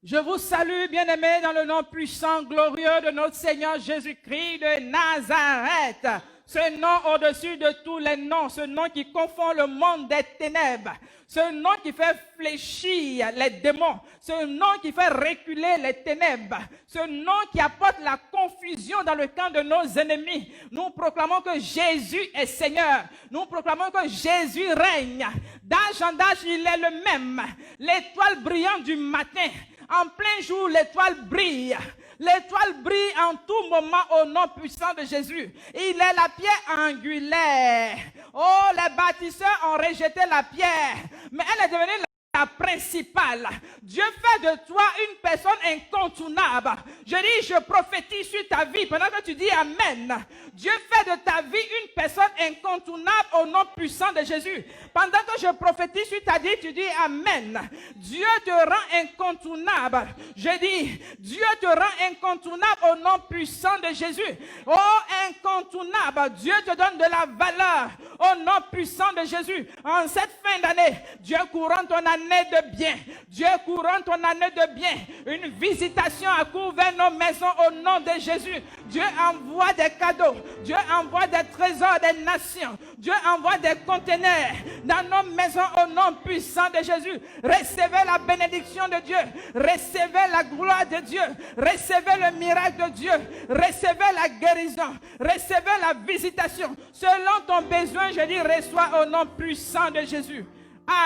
Je vous salue, bien-aimés, dans le nom puissant, glorieux de notre Seigneur Jésus-Christ de Nazareth. Ce nom au-dessus de tous les noms, ce nom qui confond le monde des ténèbres, ce nom qui fait fléchir les démons, ce nom qui fait reculer les ténèbres, ce nom qui apporte la confusion dans le camp de nos ennemis. Nous proclamons que Jésus est Seigneur. Nous proclamons que Jésus règne. D'âge en âge, il est le même. L'étoile brillante du matin. En plein jour, l'étoile brille. L'étoile brille en tout moment au nom puissant de Jésus. Il est la pierre angulaire. Oh, les bâtisseurs ont rejeté la pierre, mais elle est devenue la principale. Dieu fait de toi une personne incontournable. Je dis, je prophétise sur ta vie pendant que tu dis Amen. Dieu fait de ta vie une personne incontournable au nom puissant de Jésus. Pendant que je prophétise sur ta vie, tu dis Amen. Dieu te rend incontournable. Je dis, Dieu te rend incontournable au nom puissant de Jésus. Oh, incontournable. Dieu te donne de la valeur au nom puissant de Jésus. En cette fin d'année, Dieu couronne ton année de bien. Dieu couronne ton année de bien. Une visitation accourt vers nos maisons au nom de Jésus. Dieu envoie des cadeaux. Dieu envoie des trésors des nations. Dieu envoie des conteneurs dans nos maisons au nom puissant de Jésus. Recevez la bénédiction de Dieu. Recevez la gloire de Dieu. Recevez le miracle de Dieu. Recevez la guérison. Recevez la visitation. Selon ton besoin, je dis, reçois au nom puissant de Jésus.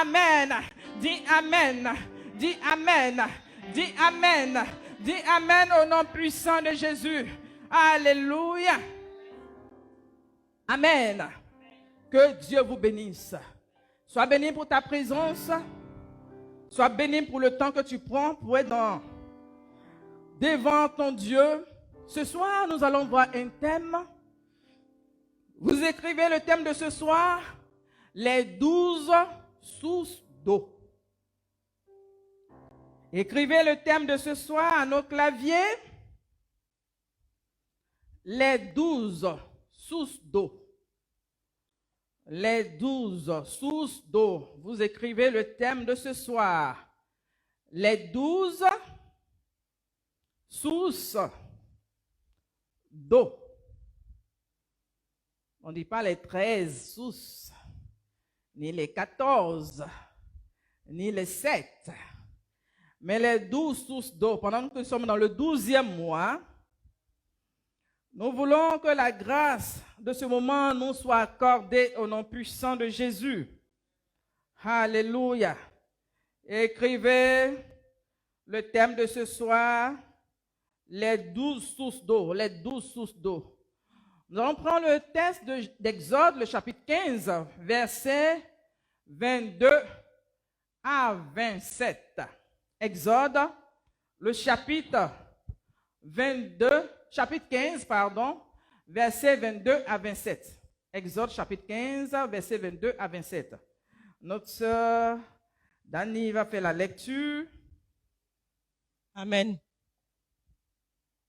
Amen. Dis Amen. Dis Amen. Dis Amen. Dis Amen au nom puissant de Jésus. Alléluia. Amen. Que Dieu vous bénisse. Sois béni pour ta présence. Sois béni pour le temps que tu prends pour être devant ton Dieu. Ce soir, nous allons voir un thème. Vous écrivez le thème de ce soir, les 12 sources d'eau. Écrivez le thème de ce soir à nos claviers, les 12 sources d'eau. Les 12 sources d'eau. Vous écrivez le thème de ce soir, les 12 sources d'eau. On ne dit pas les 13 sources, ni les 14, ni les 7, mais les 12 sources d'eau. Pendant que nous sommes dans le 12e mois, nous voulons que la grâce de ce moment nous soit accordée au nom puissant de Jésus. Alléluia. Écrivez le thème de ce soir, les 12 sources d'eau, les 12 sources d'eau. Nous allons prendre le texte d'Exode, le chapitre 15, versets 22 à 27. Exode, le chapitre 15, versets 22 à 27. Exode, chapitre 15, versets 22 à 27. Notre sœur Dani va faire la lecture. Amen.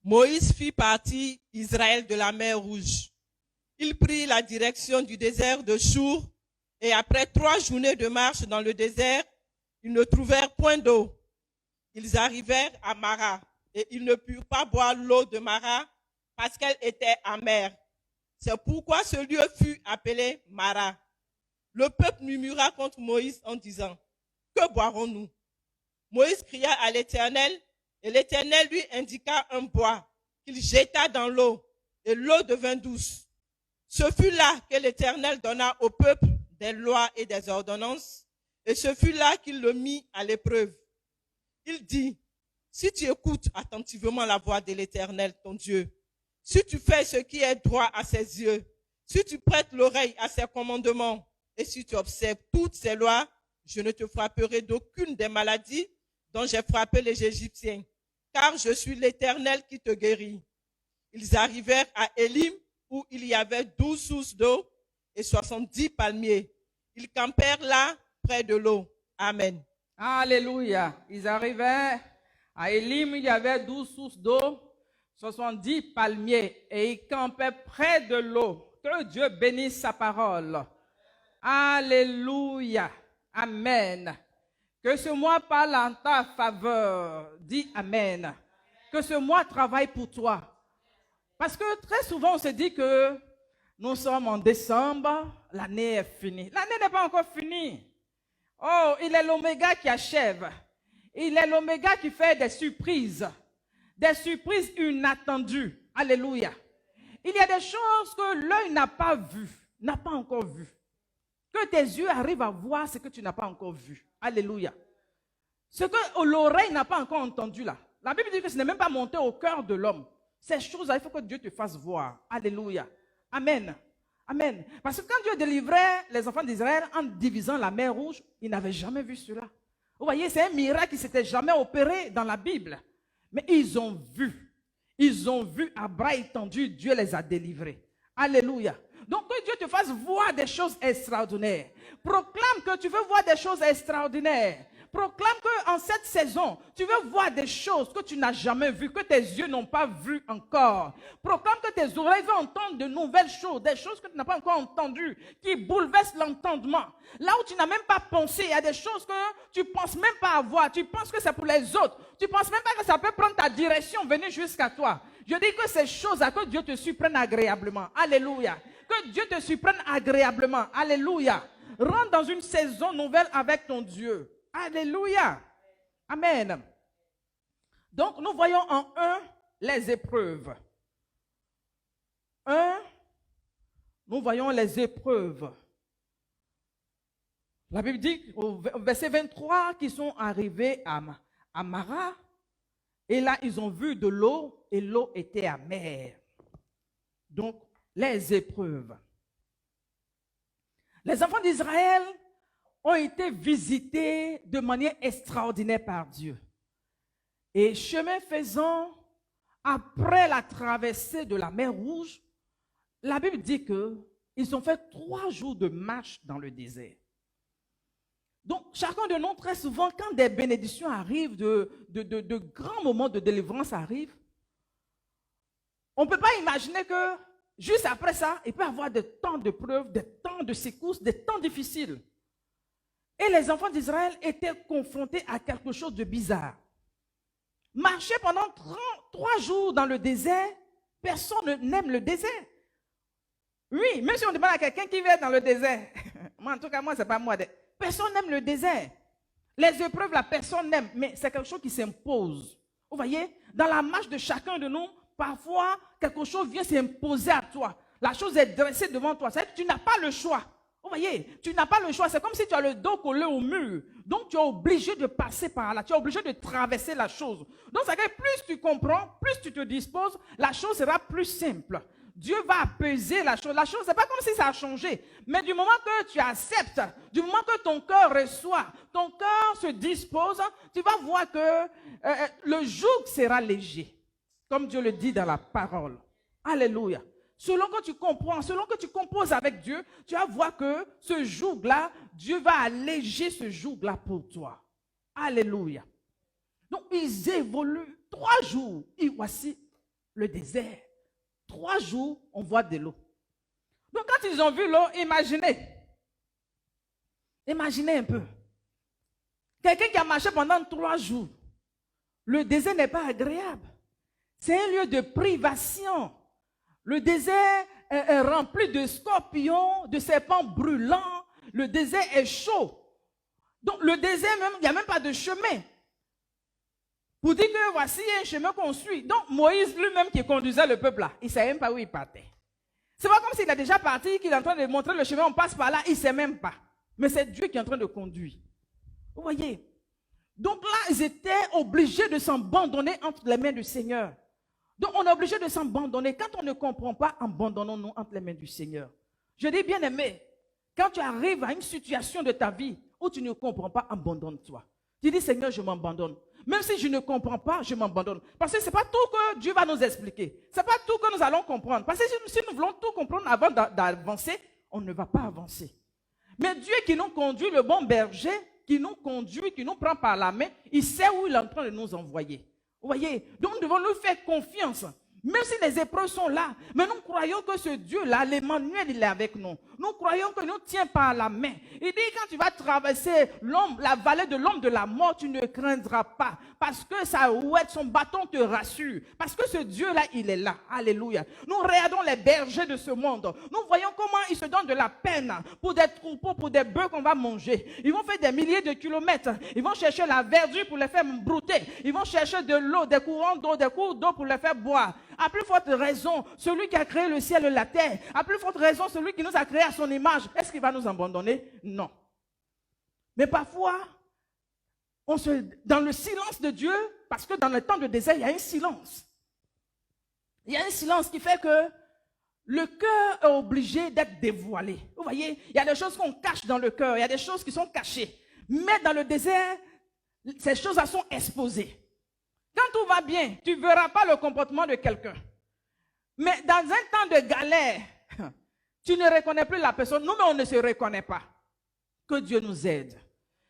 Moïse fit partir Israël de la mer Rouge. Il prit la direction du désert de Chour et après 3 journées de marche dans le désert, ils ne trouvèrent point d'eau. Ils arrivèrent à Mara et ils ne purent pas boire l'eau de Mara parce qu'elle était amère. C'est pourquoi ce lieu fut appelé Mara. Le peuple murmura contre Moïse en disant, « Que boirons-nous » Moïse cria à l'Éternel et l'Éternel lui indiqua un bois qu'il jeta dans l'eau, et l'eau devint douce. Ce fut là que l'Éternel donna au peuple des lois et des ordonnances, et ce fut là qu'il le mit à l'épreuve. Il dit, si tu écoutes attentivement la voix de l'Éternel, ton Dieu, si tu fais ce qui est droit à ses yeux, si tu prêtes l'oreille à ses commandements, et si tu observes toutes ses lois, je ne te frapperai d'aucune des maladies dont j'ai frappé les Égyptiens, car je suis l'Éternel qui te guérit. Ils arrivèrent à Élim, où il y avait 12 sources d'eau et 70 palmiers. Ils campèrent là, près de l'eau. Amen. Alléluia. Ils arrivaient à Élim, il y avait 12 sources d'eau, 70 palmiers, et ils campaient près de l'eau. Que Dieu bénisse sa parole. Alléluia. Amen. Que ce mois parle en ta faveur. Dis Amen. Que ce mois travaille pour toi. Parce que très souvent, on se dit que nous sommes en décembre, l'année est finie. L'année n'est pas encore finie. Oh, il est l'oméga qui achève. Il est l'oméga qui fait des surprises inattendues. Alléluia. Il y a des choses que l'œil n'a pas vues, n'a pas encore vues. Que tes yeux arrivent à voir ce que tu n'as pas encore vu. Alléluia. Ce que l'oreille n'a pas encore entendu là. La Bible dit que ce n'est même pas monté au cœur de l'homme. Ces choses-là, il faut que Dieu te fasse voir. Alléluia. Amen. Amen. Parce que quand Dieu délivrait les enfants d'Israël en divisant la mer Rouge, ils n'avaient jamais vu cela. Vous voyez, c'est un miracle qui ne s'était jamais opéré dans la Bible. Mais ils ont vu. Ils ont vu à bras étendus, Dieu les a délivrés. Alléluia. Donc que Dieu te fasse voir des choses extraordinaires. Proclame que tu veux voir des choses extraordinaires. Proclame qu'en cette saison, tu veux voir des choses que tu n'as jamais vues, que tes yeux n'ont pas vues encore. Proclame que tes oreilles vont entendre de nouvelles choses, des choses que tu n'as pas encore entendues, qui bouleversent l'entendement. Là où tu n'as même pas pensé, il y a des choses que tu ne penses même pas avoir. Tu penses que c'est pour les autres. Tu ne penses même pas que ça peut prendre ta direction, venir jusqu'à toi. Je dis que ces choses-là, que Dieu te surprenne agréablement. Alléluia. Que Dieu te surprenne agréablement. Alléluia. Rentre dans une saison nouvelle avec ton Dieu. Alléluia. Amen. Donc, nous voyons en 1 les épreuves. Nous voyons les épreuves. La Bible dit au verset 23 qu'ils sont arrivés à Mara. Et là, ils ont vu de l'eau et l'eau était amère. Donc, les épreuves. Les enfants d'Israël ont été visités de manière extraordinaire par Dieu. Et chemin faisant, après la traversée de la mer Rouge, la Bible dit qu'ils ont fait 3 jours de marche dans le désert. Donc, chacun de nous, très souvent, quand des bénédictions arrivent, de grands moments de délivrance arrivent, on ne peut pas imaginer que juste après ça, il peut y avoir des temps de preuves, des temps de secousses, des temps difficiles. Et les enfants d'Israël étaient confrontés à quelque chose de bizarre. Marcher pendant 3 jours dans le désert, personne n'aime le désert. Oui, même si on demande à quelqu'un qui vient dans le désert, moi en tout cas, moi, ce n'est pas moi. Personne n'aime le désert. Les épreuves, la personne n'aime, mais c'est quelque chose qui s'impose. Vous voyez, dans la marche de chacun de nous, parfois, quelque chose vient s'imposer à toi. La chose est dressée devant toi. C'est-à-dire que tu n'as pas le choix. Vous voyez, tu n'as pas le choix. C'est comme si tu as le dos collé au mur. Donc, tu es obligé de passer par là. Tu es obligé de traverser la chose. Donc, c'est que plus tu comprends, plus tu te disposes, la chose sera plus simple. Dieu va apaiser la chose. La chose, ce n'est pas comme si ça a changé. Mais du moment que tu acceptes, du moment que ton cœur reçoit, ton cœur se dispose, tu vas voir que le joug sera léger. Comme Dieu le dit dans la parole. Alléluia. Selon que tu comprends, selon que tu composes avec Dieu, tu vas voir que ce joug-là, Dieu va alléger ce joug-là pour toi. Alléluia. Donc, ils évoluent 3 jours. Et voici le désert. 3 jours, on voit de l'eau. Donc, quand ils ont vu l'eau, imaginez un peu. Quelqu'un qui a marché pendant 3 jours. Le désert n'est pas agréable. C'est un lieu de privation. Le désert est rempli de scorpions, de serpents brûlants. Le désert est chaud. Donc, le désert, même, il n'y a même pas de chemin. Pour dire que voici un chemin qu'on suit. Donc, Moïse lui-même qui conduisait le peuple là, il ne savait même pas où il partait. Ce n'est pas comme s'il a déjà parti, qu'il est en train de montrer le chemin, on passe par là, il ne sait même pas. Mais c'est Dieu qui est en train de conduire. Vous voyez? Donc là, ils étaient obligés de s'abandonner entre les mains du Seigneur. Donc, on est obligé de s'abandonner. Quand on ne comprend pas, abandonnons-nous entre les mains du Seigneur. Je dis, bien aimé, quand tu arrives à une situation de ta vie où tu ne comprends pas, abandonne-toi. Tu dis, Seigneur, je m'abandonne. Même si je ne comprends pas, je m'abandonne. Parce que ce n'est pas tout que Dieu va nous expliquer. Ce n'est pas tout que nous allons comprendre. Parce que si nous voulons tout comprendre avant d'avancer, on ne va pas avancer. Mais Dieu qui nous conduit, le bon berger, qui nous conduit, qui nous prend par la main, il sait où il est en train de nous envoyer. Vous voyez? Donc nous devons lui faire confiance. Même si les épreuves sont là, mais nous croyons que ce Dieu-là, l'Emmanuel, il est avec nous. Nous croyons que nous tient par la main. Il dit, quand tu vas traverser la vallée de l'ombre de la mort, tu ne craindras pas. Parce que sa ouette, son bâton te rassure. Parce que ce Dieu-là, il est là. Alléluia. Nous regardons les bergers de ce monde. Nous voyons comment ils se donnent de la peine pour des troupeaux, pour des bœufs qu'on va manger. Ils vont faire des milliers de kilomètres. Ils vont chercher la verdure pour les faire brouter. Ils vont chercher de l'eau, des courants d'eau, des cours d'eau pour les faire boire. À plus forte raison, celui qui a créé le ciel et la terre, à plus forte raison, celui qui nous a créé à son image, est-ce qu'il va nous abandonner? Non. Mais parfois, dans le silence de Dieu, parce que dans le temps de désert, il y a un silence. Il y a un silence qui fait que le cœur est obligé d'être dévoilé. Vous voyez, il y a des choses qu'on cache dans le cœur, il y a des choses qui sont cachées. Mais dans le désert, ces choses-là sont exposées. Quand tout va bien, tu ne verras pas le comportement de quelqu'un. Mais dans un temps de galère, tu ne reconnais plus la personne. Nous, mais on ne se reconnaît pas. Que Dieu nous aide.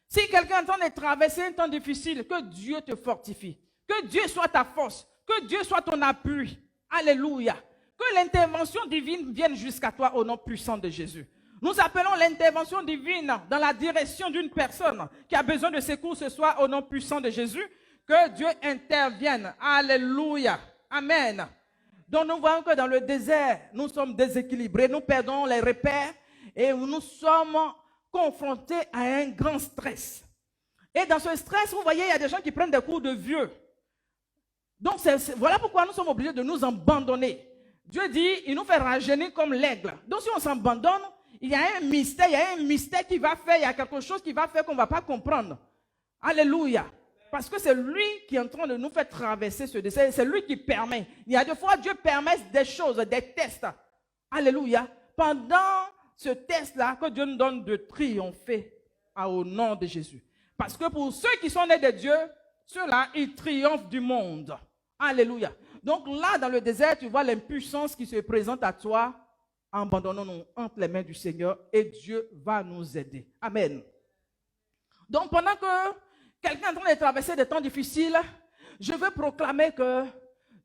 Si quelqu'un est en train de traverser un temps difficile, que Dieu te fortifie. Que Dieu soit ta force. Que Dieu soit ton appui. Alléluia. Que l'intervention divine vienne jusqu'à toi au nom puissant de Jésus. Nous appelons l'intervention divine dans la direction d'une personne qui a besoin de secours ce soir au nom puissant de Jésus. Que Dieu intervienne. Alléluia. Amen. Donc nous voyons que dans le désert, nous sommes déséquilibrés, nous perdons les repères et nous sommes confrontés à un grand stress. Et dans ce stress, vous voyez, il y a des gens qui prennent des coups de vieux. Donc voilà pourquoi nous sommes obligés de nous abandonner. Dieu dit, il nous fait rajeunir comme l'aigle. Donc si on s'abandonne, il y a un mystère qui va faire, il y a quelque chose qui va faire qu'on ne va pas comprendre. Alléluia. Parce que c'est lui qui est en train de nous faire traverser ce désert. C'est lui qui permet. Il y a des fois, Dieu permet des choses, des tests. Alléluia. Pendant ce test-là, que Dieu nous donne de triompher au nom de Jésus. Parce que pour ceux qui sont nés de Dieu, ceux-là, ils triomphent du monde. Alléluia. Donc là, dans le désert, tu vois l'impuissance qui se présente à toi. Abandonnons-nous entre les mains du Seigneur et Dieu va nous aider. Amen. Donc pendant que quelqu'un est en train de traverser des temps difficiles, je veux proclamer que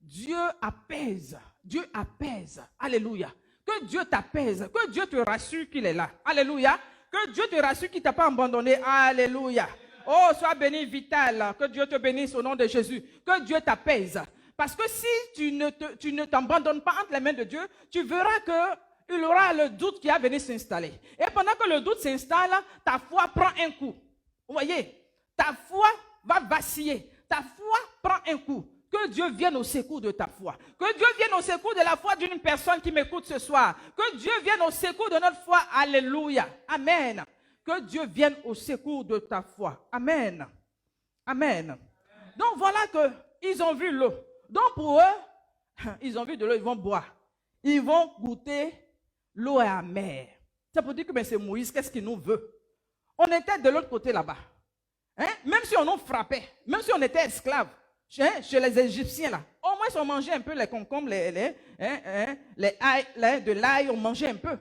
Dieu apaise. Dieu apaise. Alléluia. Que Dieu t'apaise. Que Dieu te rassure qu'il est là. Alléluia. Que Dieu te rassure qu'il ne t'a pas abandonné. Alléluia. Oh, sois béni, Vital. Que Dieu te bénisse au nom de Jésus. Que Dieu t'apaise. Parce que si tu ne t'abandonnes pas entre les mains de Dieu, tu verras qu'il y aura le doute qui va venir s'installer. Et pendant que le doute s'installe, ta foi prend un coup. Vous voyez? Ta foi va vaciller. Ta foi prend un coup. Que Dieu vienne au secours de ta foi. Que Dieu vienne au secours de la foi d'une personne qui m'écoute ce soir. Que Dieu vienne au secours de notre foi. Alléluia. Amen. Que Dieu vienne au secours de ta foi. Amen. Amen. Donc voilà qu'ils ont vu l'eau. Donc pour eux, ils ont vu de l'eau, ils vont boire. Ils vont goûter l'eau amère. Ça pour dire que c'est Moïse, qu'est-ce qu'il nous veut? On était de l'autre côté là-bas. Hein? Même si on nous frappait, même si on était esclaves, chez les Égyptiens là, au moins on mangeait un peu les concombres, de l'ail, on mangeait un peu.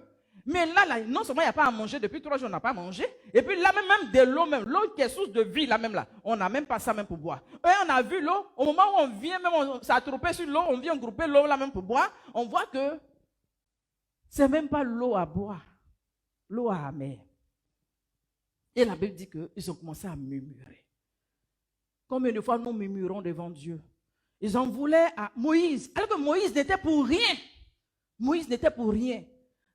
Mais là, non seulement il n'y a pas à manger, depuis 3 jours on n'a pas mangé, et puis là même de l'eau, l'eau qui est source de vie là même là, on n'a même pas ça même pour boire. Et on a vu l'eau, au moment où on vient, même on s'est attroupé sur l'eau, on vient grouper l'eau là même pour boire, on voit que c'est même pas l'eau à boire, l'eau à amère. Et la Bible dit qu'ils ont commencé à murmurer. Combien de fois nous murmurons devant Dieu? Ils en voulaient à Moïse, alors que Moïse n'était pour rien. Moïse n'était pour rien.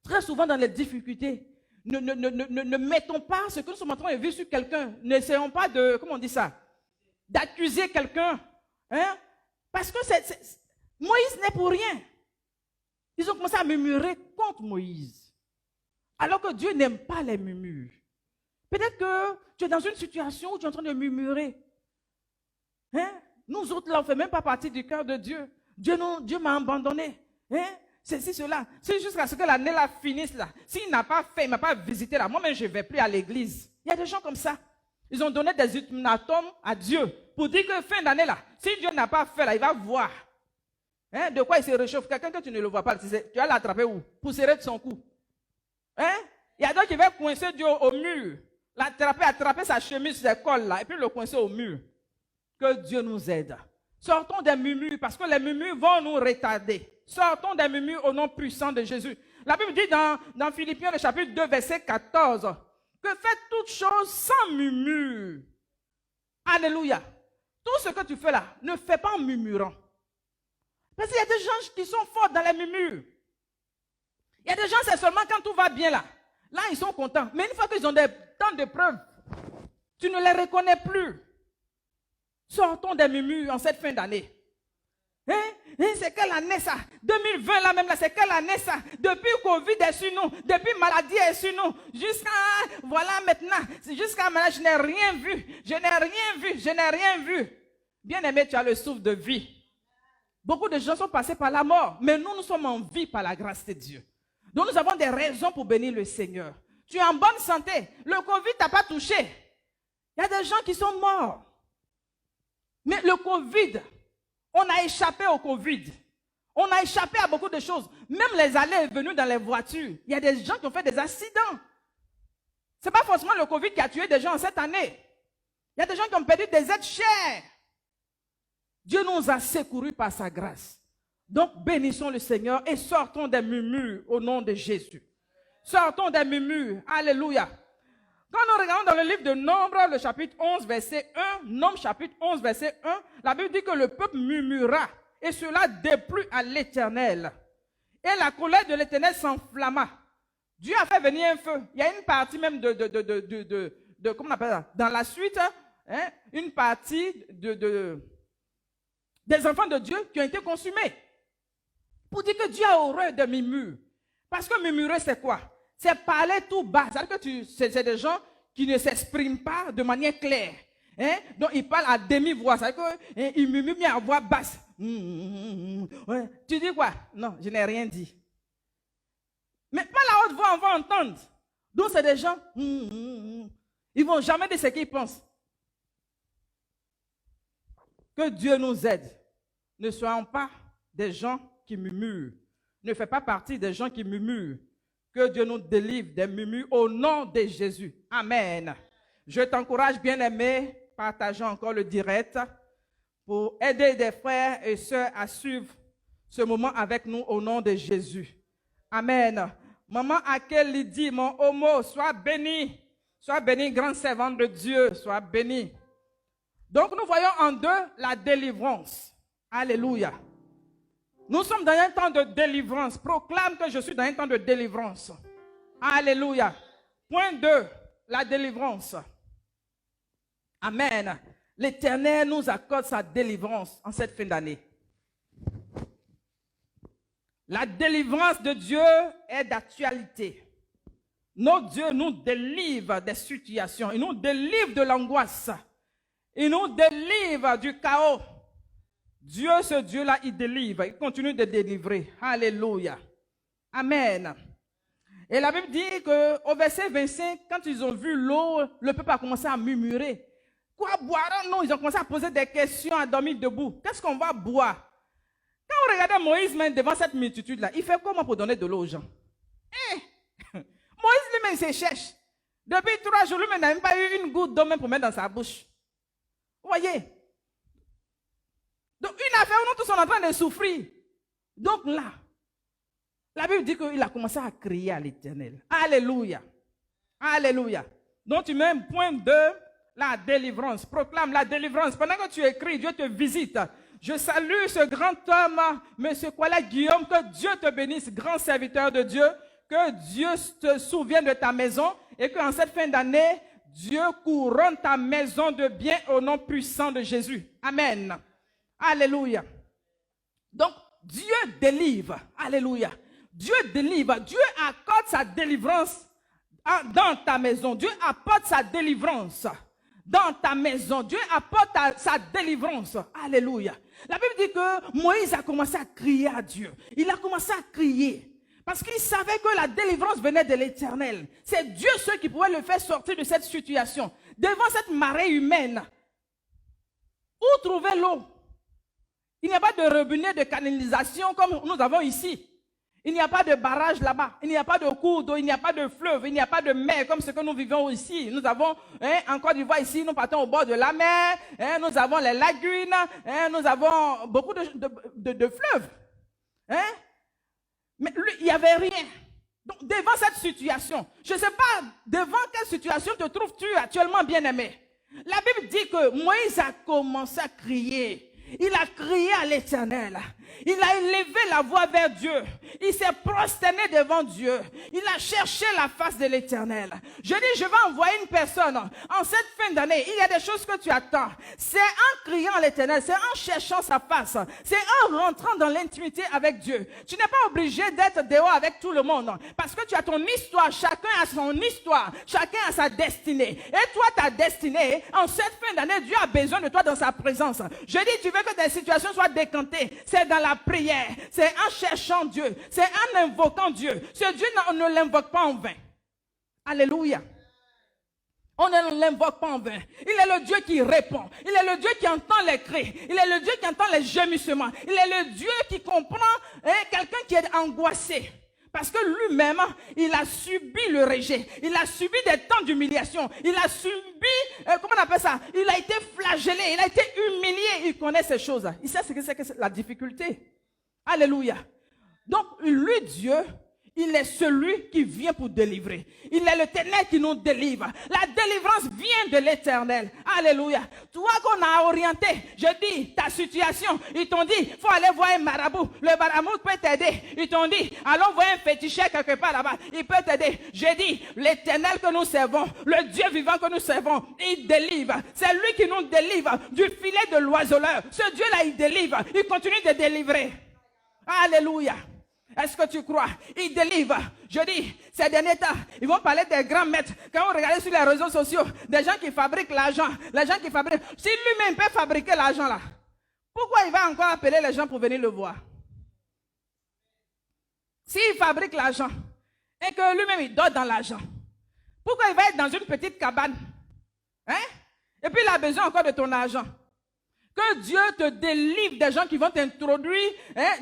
Très souvent dans les difficultés, ne mettons pas ce que nous sommes en train de vivre sur quelqu'un. N'essayons pas de, comment on dit ça, d'accuser quelqu'un. Hein? Parce que Moïse n'est pour rien. Ils ont commencé à murmurer contre Moïse. Alors que Dieu n'aime pas les murmures. Peut-être que tu es dans une situation où tu es en train de murmurer. Hein? Nous autres, là, on ne fait même pas partie du cœur de Dieu. Dieu m'a abandonné. Hein? C'est cela. C'est jusqu'à ce que l'année là finisse là. S'il n'a pas fait, il ne m'a pas visité là, moi-même je ne vais plus à l'église. Il y a des gens comme ça. Ils ont donné des ultimatums à Dieu pour dire que fin d'année là, si Dieu n'a pas fait là, il va voir. Hein? De quoi il se réchauffe? Quelqu'un que tu ne le vois pas, tu vas l'attraper où? Pousserait de son cou. Hein? Il y a d'autres qui veulent coincer Dieu au mur. L'attraper, attraper sa chemise, ses cols là, et puis le coincer au mur. Que Dieu nous aide. Sortons des murmures parce que les murmures vont nous retarder. Sortons des murmures au nom puissant de Jésus. La Bible dit dans Philippiens, le chapitre 2, verset 14, que faites toutes choses sans murmure. Alléluia. Tout ce que tu fais là, ne fais pas en murmurant. Parce qu'il y a des gens qui sont forts dans les murmures. Il y a des gens, c'est seulement quand tout va bien là. Là, ils sont contents. Mais une fois qu'ils ont des temps de preuves, tu ne les reconnais plus. Sortons des murmures en cette fin d'année. C'est quelle année ça? 2020 là même là, c'est quelle année ça? Depuis Covid est sur nous, depuis maladie est sur nous, jusqu'à voilà maintenant, jusqu'à maintenant je n'ai rien vu, je n'ai rien vu, je n'ai rien vu. Bien-aimé, tu as le souffle de vie. Beaucoup de gens sont passés par la mort, mais nous sommes en vie par la grâce de Dieu. Donc nous avons des raisons pour bénir le Seigneur. Tu es en bonne santé, le Covid t'a pas touché. Il y a des gens qui sont morts. Mais le Covid, on a échappé au Covid. On a échappé à beaucoup de choses. Même les allées et venues dans les voitures. Il y a des gens qui ont fait des accidents. Ce n'est pas forcément le Covid qui a tué des gens cette année. Il y a des gens qui ont perdu des êtres chers. Dieu nous a secourus par sa grâce. Donc bénissons le Seigneur et sortons des murmures au nom de Jésus. Sortons des murmures. Alléluia. Quand nous regardons dans le livre de Nombres, le chapitre 11, verset 1, Nombres chapitre 11, verset 1, la Bible dit que le peuple murmura et cela déplut à l'Éternel. Et la colère de l'Éternel s'enflamma. Dieu a fait venir un feu. Il y a une partie même comment on appelle ça? Dans la suite, une partie des enfants de Dieu qui ont été consumés. Pour dire que Dieu a horreur de murmures. Parce que murmurer, c'est quoi? C'est parler tout bas. C'est-à-dire que c'est des gens qui ne s'expriment pas de manière claire. Donc, ils parlent à demi-voix. C'est-à-dire qu'ils murmurent bien à voix basse. Ouais. Tu dis quoi? Non, je n'ai rien dit. Mais pas la haute voix, on va entendre. Donc, c'est des gens, ils ne vont jamais dire ce qu'ils pensent. Que Dieu nous aide. Ne soyons pas des gens qui murmurent. Ne fais pas partie des gens qui murmurent. Que Dieu nous délivre des murmures au nom de Jésus. Amen. Je t'encourage, bien-aimé, partageons encore le direct pour aider des frères et sœurs à suivre ce moment avec nous au nom de Jésus. Amen. Maman Akel Lydie, mon homo, sois béni. Sois béni, grand servant de Dieu, sois béni. Donc nous voyons en deux la délivrance. Alléluia. Nous sommes dans un temps de délivrance. Proclame que je suis dans un temps de délivrance. Alléluia. Point 2, la délivrance. Amen. L'Éternel nous accorde sa délivrance en cette fin d'année. La délivrance de Dieu est d'actualité. Notre Dieu nous délivre des situations. Il nous délivre de l'angoisse. Il nous délivre du chaos. Dieu, ce Dieu-là, il délivre. Il continue de délivrer. Alléluia. Amen. Et la Bible dit qu'au verset 25, quand ils ont vu l'eau, le peuple a commencé à murmurer. Quoi boirons-nous? Ils ont commencé à poser des questions, à dormir debout. Qu'est-ce qu'on va boire? Quand on regardait Moïse même devant cette multitude-là, il fait comment pour donner de l'eau aux gens? Moïse lui-même se cherche. Depuis 3 jours, lui-même n'a même pas eu une goutte d'eau même pour mettre dans sa bouche. Vous voyez? Donc, une affaire où nous tous sommes en train de souffrir. Donc là, la Bible dit qu'il a commencé à crier à l'Éternel. Alléluia. Alléluia. Donc, tu mets un point 2, la délivrance. Proclame la délivrance. Pendant que tu écris, Dieu te visite. Je salue ce grand homme, M. Kuala Guillaume. Que Dieu te bénisse, grand serviteur de Dieu. Que Dieu te souvienne de ta maison. Et qu'en cette fin d'année, Dieu couronne ta maison de bien au nom puissant de Jésus. Amen. Alléluia. Donc, Dieu délivre. Alléluia. Dieu délivre. Dieu accorde sa délivrance dans ta maison. Dieu apporte sa délivrance dans ta maison. Dieu apporte sa délivrance. Alléluia. La Bible dit que Moïse a commencé à crier à Dieu. Il a commencé à crier. Parce qu'il savait que la délivrance venait de l'Éternel. C'est Dieu seul qui pouvait le faire sortir de cette situation. Devant cette marée humaine. Où trouver l'eau? Il n'y a pas de robinet de canalisation comme nous avons ici. Il n'y a pas de barrage là-bas. Il n'y a pas de cours d'eau. Il n'y a pas de fleuve. Il n'y a pas de mer comme ce que nous vivons ici. Nous avons, en Côte d'Ivoire ici, nous partons au bord de la mer. Nous avons les lagunes. Nous avons beaucoup de fleuves. Mais lui, il n'y avait rien. Donc, devant cette situation, je ne sais pas devant quelle situation te trouves-tu actuellement, bien-aimé. La Bible dit que Moïse a commencé à crier. Il a crié à l'Éternel. Il a élevé la voix vers Dieu. Il s'est prosterné devant Dieu. Il a cherché la face de l'Éternel. Je dis, je vais envoyer une personne. En cette fin d'année, il y a des choses que tu attends. C'est en criant à l'Éternel, c'est en cherchant sa face. C'est en rentrant dans l'intimité avec Dieu. Tu n'es pas obligé d'être dehors avec tout le monde. Parce que tu as ton histoire. Chacun a son histoire. Chacun a sa destinée. Et toi, ta destinée, en cette fin d'année, Dieu a besoin de toi dans sa présence. Je dis, tu veux que tes situations soient décantées. C'est dans la prière. C'est en cherchant Dieu. C'est en invoquant Dieu. Ce Dieu, on ne l'invoque pas en vain. Alléluia. On ne l'invoque pas en vain. Il est le Dieu qui répond. Il est le Dieu qui entend les cris. Il est le Dieu qui entend les gémissements. Il est le Dieu qui comprend quelqu'un qui est angoissé. Parce que lui-même, il a subi le rejet. Il a subi des temps d'humiliation. Il a subi, comment on appelle ça? Il a été flagellé. Il a été humilié. Il connaît ces choses. Il sait ce que c'est que la difficulté. Alléluia. Donc, lui, Dieu, il est celui qui vient pour délivrer. Il est l'Éternel qui nous délivre. La délivrance vient de l'Éternel. Alléluia. Toi qu'on a orienté, je dis, ta situation, ils t'ont dit, il faut aller voir un marabout. Le marabout peut t'aider. Ils t'ont dit, allons voir un féticheur quelque part là-bas. Il peut t'aider. Je dis, l'Éternel que nous servons, le Dieu vivant que nous servons, il délivre. C'est lui qui nous délivre du filet de l'oiseleur. Ce Dieu-là, il délivre. Il continue de délivrer. Alléluia. Est-ce que tu crois? Il délivre. Je dis, ces derniers temps, ils vont parler des grands maîtres. Quand on regarde sur les réseaux sociaux, des gens qui fabriquent l'argent, les gens qui fabriquent. Si lui-même peut fabriquer l'argent là, pourquoi il va encore appeler les gens pour venir le voir? S'il fabrique l'argent et que lui-même il dort dans l'argent, pourquoi il va être dans une petite cabane? Et puis il a besoin encore de ton argent. Que Dieu te délivre des gens qui vont t'introduire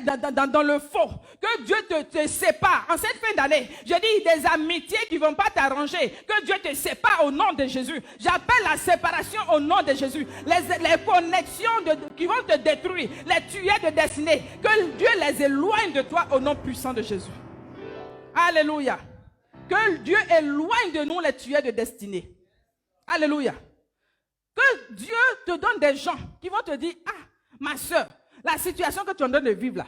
dans le faux. Que Dieu te sépare. En cette fin d'année, je dis des amitiés qui ne vont pas t'arranger. Que Dieu te sépare au nom de Jésus. J'appelle la séparation au nom de Jésus. Les connexions qui vont te détruire, les tuer de destinée. Que Dieu les éloigne de toi au nom puissant de Jésus. Alléluia. Que Dieu éloigne de nous les tueurs de destinée. Alléluia. Que Dieu te donne des gens qui vont te dire, ah, ma soeur, la situation que tu es en train de vivre là,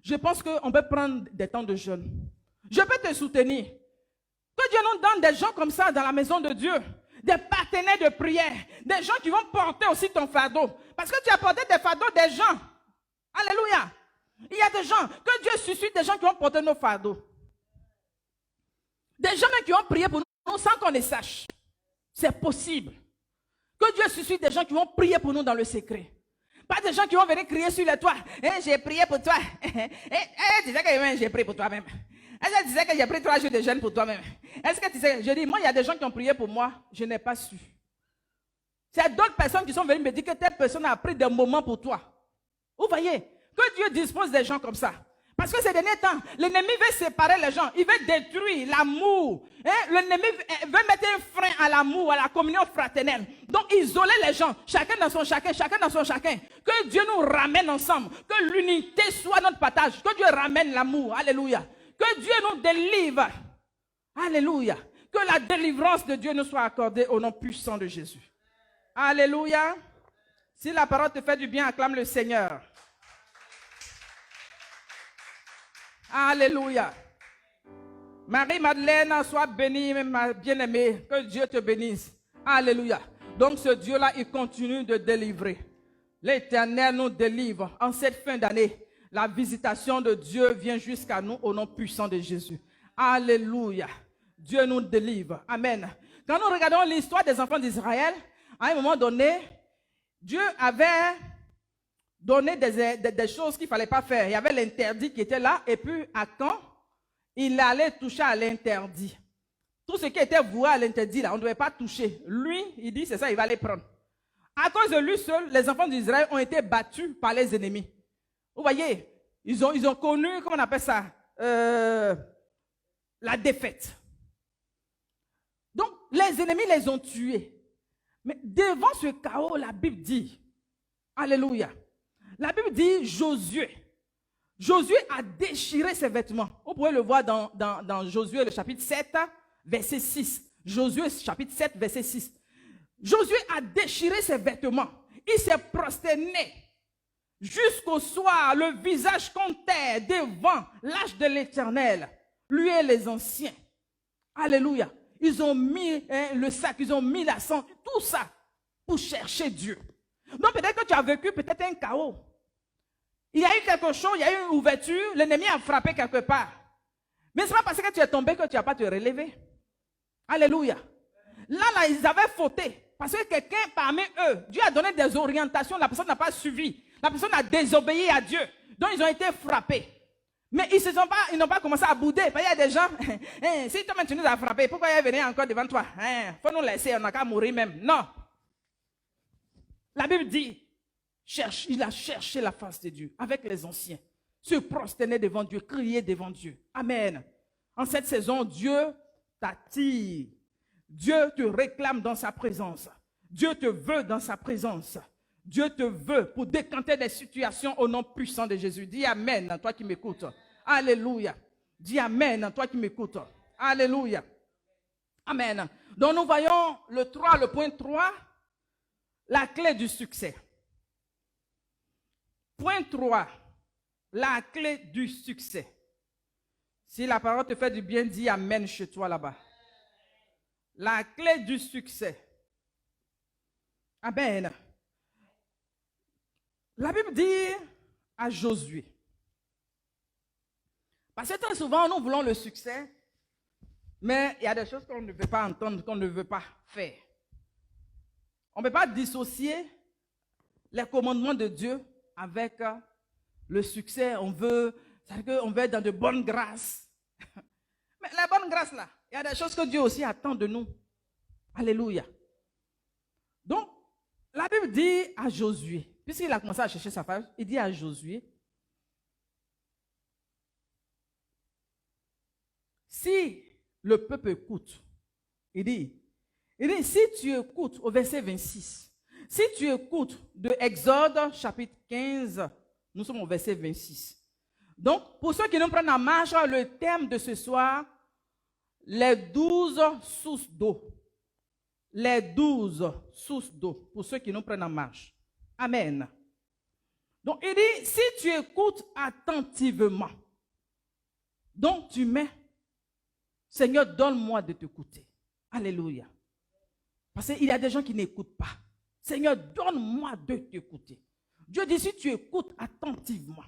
je pense qu'on peut prendre des temps de jeûne. Je peux te soutenir. Que Dieu nous donne des gens comme ça dans la maison de Dieu, des partenaires de prière, des gens qui vont porter aussi ton fardeau. Parce que tu as porté des fardeaux des gens. Alléluia. Il y a des gens, que Dieu suscite des gens qui vont porter nos fardeaux. Des gens qui vont prier pour nous sans qu'on les sache. C'est possible. Que Dieu suscite des gens qui vont prier pour nous dans le secret. Pas des gens qui vont venir crier sur les toits. J'ai prié pour toi. Tu disais que j'ai prié pour toi-même. Est-ce que tu disais que j'ai pris 3 jours de jeûne pour toi-même? Est-ce que tu sais, je dis, moi, il y a des gens qui ont prié pour moi, je n'ai pas su. C'est d'autres personnes qui sont venues me dire que telle personne a pris des moments pour toi. Vous voyez, que Dieu dispose des gens comme ça. Parce que ces derniers temps, l'ennemi veut séparer les gens. Il veut détruire l'amour. L'ennemi veut mettre un frein à l'amour, à la communion fraternelle. Donc, isoler les gens, chacun dans son chacun, chacun dans son chacun. Que Dieu nous ramène ensemble. Que l'unité soit notre partage. Que Dieu ramène l'amour. Alléluia. Que Dieu nous délivre. Alléluia. Que la délivrance de Dieu nous soit accordée au nom puissant de Jésus. Alléluia. Si la parole te fait du bien, acclame le Seigneur. Alléluia. Marie-Madeleine, sois bénie, ma bien-aimée. Que Dieu te bénisse. Alléluia. Donc ce Dieu-là, il continue de délivrer. L'Éternel nous délivre. En cette fin d'année, la visitation de Dieu vient jusqu'à nous au nom puissant de Jésus. Alléluia. Dieu nous délivre. Amen. Quand nous regardons l'histoire des enfants d'Israël, à un moment donné, Dieu avait donné des choses qu'il ne fallait pas faire. Il y avait l'interdit qui était là, et puis à quand il allait toucher à l'interdit. Tout ce qui était voué à l'interdit, là, on ne devait pas toucher. Lui, il dit, c'est ça, il va les prendre. À cause de lui seul, les enfants d'Israël ont été battus par les ennemis. Vous voyez, ils ont connu, comment on appelle ça, la défaite. Donc, les ennemis les ont tués. Mais devant ce chaos, la Bible dit, alléluia, la Bible dit Josué a déchiré ses vêtements. Vous pouvez le voir dans Josué, le chapitre 7, verset 6. Josué, chapitre 7, verset 6. Josué a déchiré ses vêtements. Il s'est prosterné jusqu'au soir, le visage contre terre, devant l'arche de l'Éternel, lui et les anciens. Alléluia. Ils ont mis le sac, ils ont mis la sang, tout ça pour chercher Dieu. Donc peut-être que tu as vécu peut-être un chaos. Il y a eu quelque chose, il y a eu une ouverture, l'ennemi a frappé quelque part. Mais ce n'est pas parce que tu es tombé que tu n'as pas te relever. Alléluia. Là, ils avaient fauté. Parce que quelqu'un parmi eux, Dieu a donné des orientations, la personne n'a pas suivi. La personne a désobéi à Dieu. Donc ils ont été frappés. Mais ils n'ont pas commencé à bouder. Parce qu'il y a des gens, si toi-même tu nous as frappés, pourquoi il est venu encore devant toi? Faut nous laisser, on n'a qu'à mourir même. Non. La Bible dit, il a cherché la face de Dieu avec les anciens. Se prosterner devant Dieu, crier devant Dieu. Amen. En cette saison, Dieu t'attire. Dieu te réclame dans sa présence. Dieu te veut dans sa présence. Dieu te veut pour décanter des situations au nom puissant de Jésus. Dis Amen, toi qui m'écoutes. Alléluia. Dis Amen, toi qui m'écoutes. Alléluia. Amen. Donc nous voyons le point 3, la clé du succès. Point 3, la clé du succès. Si la parole te fait du bien, dis Amen chez toi là-bas. La clé du succès. Amen. La Bible dit à Josué. Parce que très souvent, nous voulons le succès, mais il y a des choses qu'on ne veut pas entendre, qu'on ne veut pas faire. On ne peut pas dissocier les commandements de Dieu avec le succès. On veut être dans de bonnes grâces. Mais la bonne grâce là, il y a des choses que Dieu aussi attend de nous. Alléluia. Donc, la Bible dit à Josué, puisqu'il a commencé à chercher sa femme, il dit à Josué, si le peuple écoute, il dit, si tu écoutes au verset 26, si tu écoutes de Exode chapitre 15, nous sommes au verset 26. Donc, pour ceux qui nous prennent en marche, le thème de ce soir, les 12 sources d'eau. Les 12 sources d'eau, pour ceux qui nous prennent en marche. Amen. Donc, il dit, si tu écoutes attentivement, donc tu mets, Seigneur, donne-moi de t'écouter. Alléluia. Parce qu'il y a des gens qui n'écoutent pas. Seigneur, donne-moi de t'écouter. Dieu dit, si tu écoutes attentivement,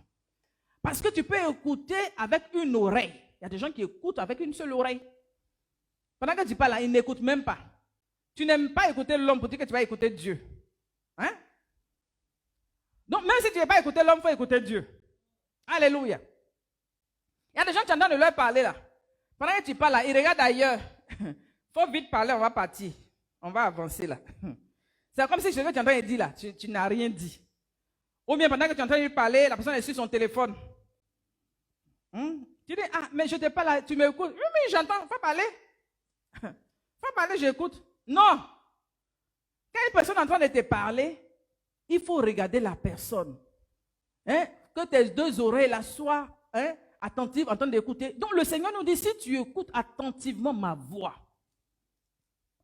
parce que tu peux écouter avec une oreille. Il y a des gens qui écoutent avec une seule oreille. Pendant que tu parles là, ils n'écoutent même pas. Tu n'aimes pas écouter l'homme pour dire que tu vas écouter Dieu. Hein? Donc, même si tu ne veux pas écouter l'homme, il faut écouter Dieu. Alléluia. Il y a des gens qui entendent leur parler là. Pendant que tu parles là, ils regardent ailleurs. Il faut vite parler, on va partir. On va avancer là. C'est comme si je veux que tu entends dire là, tu n'as rien dit. Ou bien pendant que tu entends lui parler, la personne est sur son téléphone. Tu dis, ah, mais je te parle là, tu m'écoutes. Oui, mais j'entends, il faut parler. Il faut parler, j'écoute. Non. Quand une personne est en train de te parler, il faut regarder la personne. Hein? Que tes deux oreilles là soient attentives, en train d'écouter. Donc le Seigneur nous dit, si tu écoutes attentivement ma voix,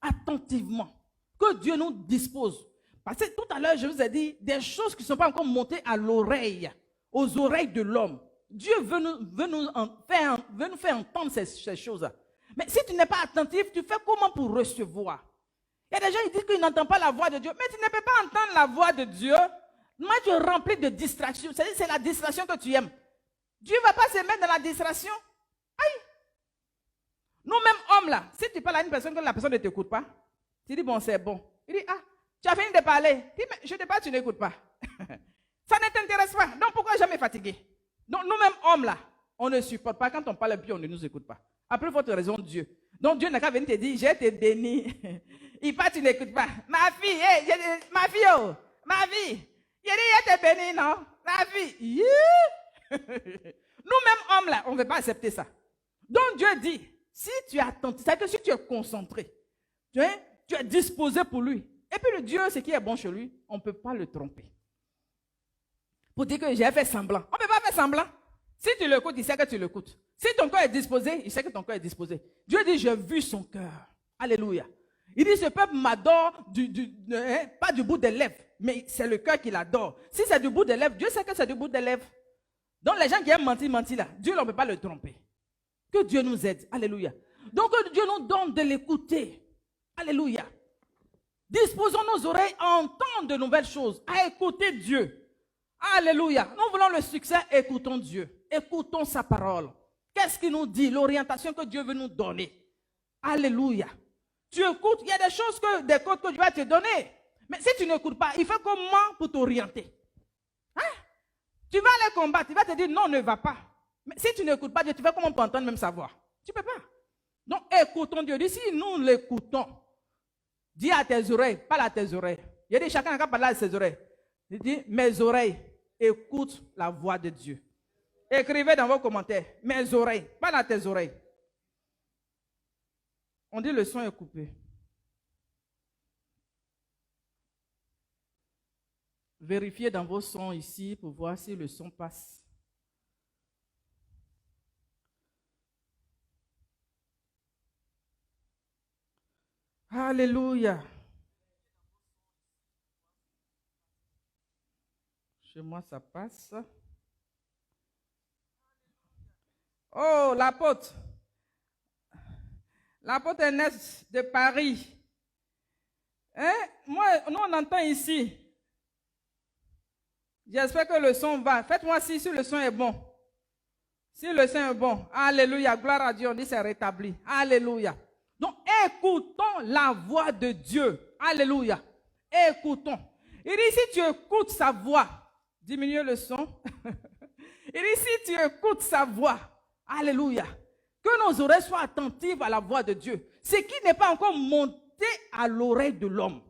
attentivement, que Dieu nous dispose. Parce que tout à l'heure, je vous ai dit, des choses qui ne sont pas encore montées à l'oreille, aux oreilles de l'homme. Dieu veut nous faire entendre ces choses-là. Mais si tu n'es pas attentif, tu fais comment pour recevoir? Il y a des gens qui disent qu'ils n'entendent pas la voix de Dieu. Mais tu ne peux pas entendre la voix de Dieu. Moi, tu es rempli de distractions. C'est la distraction que tu aimes. Dieu ne va pas se mettre dans la distraction. Aïe! Nous-mêmes, hommes, là, si tu parles à une personne que la personne ne t'écoute pas, tu dis, bon, c'est bon. Il dit, ah, tu as fini de parler. Il dit, mais je te parle, tu n'écoutes pas. Ça ne t'intéresse pas. Donc, pourquoi jamais fatigué? Donc, nous-mêmes, hommes, là, on ne supporte pas. Quand on parle, puis on ne nous écoute pas. Après, votre raison, Dieu. Donc, Dieu n'a qu'à venir te dire, je te bénis. Il part, tu n'écoutes pas. Ma fille, ma fille, oh, ma vie. Il dit, je te bénis, non? Ma fille. Nous-mêmes, hommes, là, on ne veut pas accepter ça. Donc Dieu dit, si tu es attentif, c'est-à-dire que si tu es concentré, tu es disposé pour lui. Et puis le Dieu, ce qui est bon chez lui, on ne peut pas le tromper. Pour dire que j'ai fait semblant. On ne peut pas faire semblant. Si tu l'écoutes, il sait que tu l'écoutes. Si ton cœur est disposé, il sait que ton cœur est disposé. Dieu dit, j'ai vu son cœur. Alléluia. Il dit, ce peuple m'adore pas du bout des lèvres, mais c'est le cœur qui l'adore. Si c'est du bout des lèvres, Dieu sait que c'est du bout des lèvres. Donc les gens qui aiment mentir là, Dieu on ne peut pas le tromper. Que Dieu nous aide. Alléluia. Donc que Dieu nous donne de l'écouter. Alléluia. Disposons nos oreilles à entendre de nouvelles choses, à écouter Dieu. Alléluia. Nous voulons le succès, écoutons Dieu. Écoutons sa parole. Qu'est-ce qu'il nous dit? L'orientation que Dieu veut nous donner. Alléluia. Tu écoutes, il y a des choses, des codes que Dieu va te donner. Mais si tu n'écoutes pas, il fait comment pour t'orienter? Hein? Tu vas aller combattre, il va te dire non, ne va pas. Mais si tu n'écoutes pas Dieu, tu fais comment pour entendre même savoir? Tu ne peux pas. Donc écoutons Dieu. Dis, si nous l'écoutons, dis à tes oreilles, parle à tes oreilles. Il y a des chacun qui parle à ses oreilles. Il dit, mes oreilles, écoute la voix de Dieu. Écrivez dans vos commentaires, mes oreilles, parle à tes oreilles. On dit le son est coupé. Vérifiez dans vos sons ici pour voir si le son passe. Alléluia. Chez moi, ça passe. Oh, l'apôtre. L'apôtre Ernest de Paris. Hein? Nous, on entend ici. J'espère que le son va. Faites-moi si le son est bon. Si le son est bon. Alléluia. Gloire à Dieu. On dit c'est rétabli. Alléluia. Donc, écoutons la voix de Dieu. Alléluia. Écoutons. Il dit, si tu écoutes sa voix, diminue le son. Il dit, si tu écoutes sa voix, alléluia, que nos oreilles soient attentives à la voix de Dieu. Ce qui n'est pas encore monté à l'oreille de l'homme.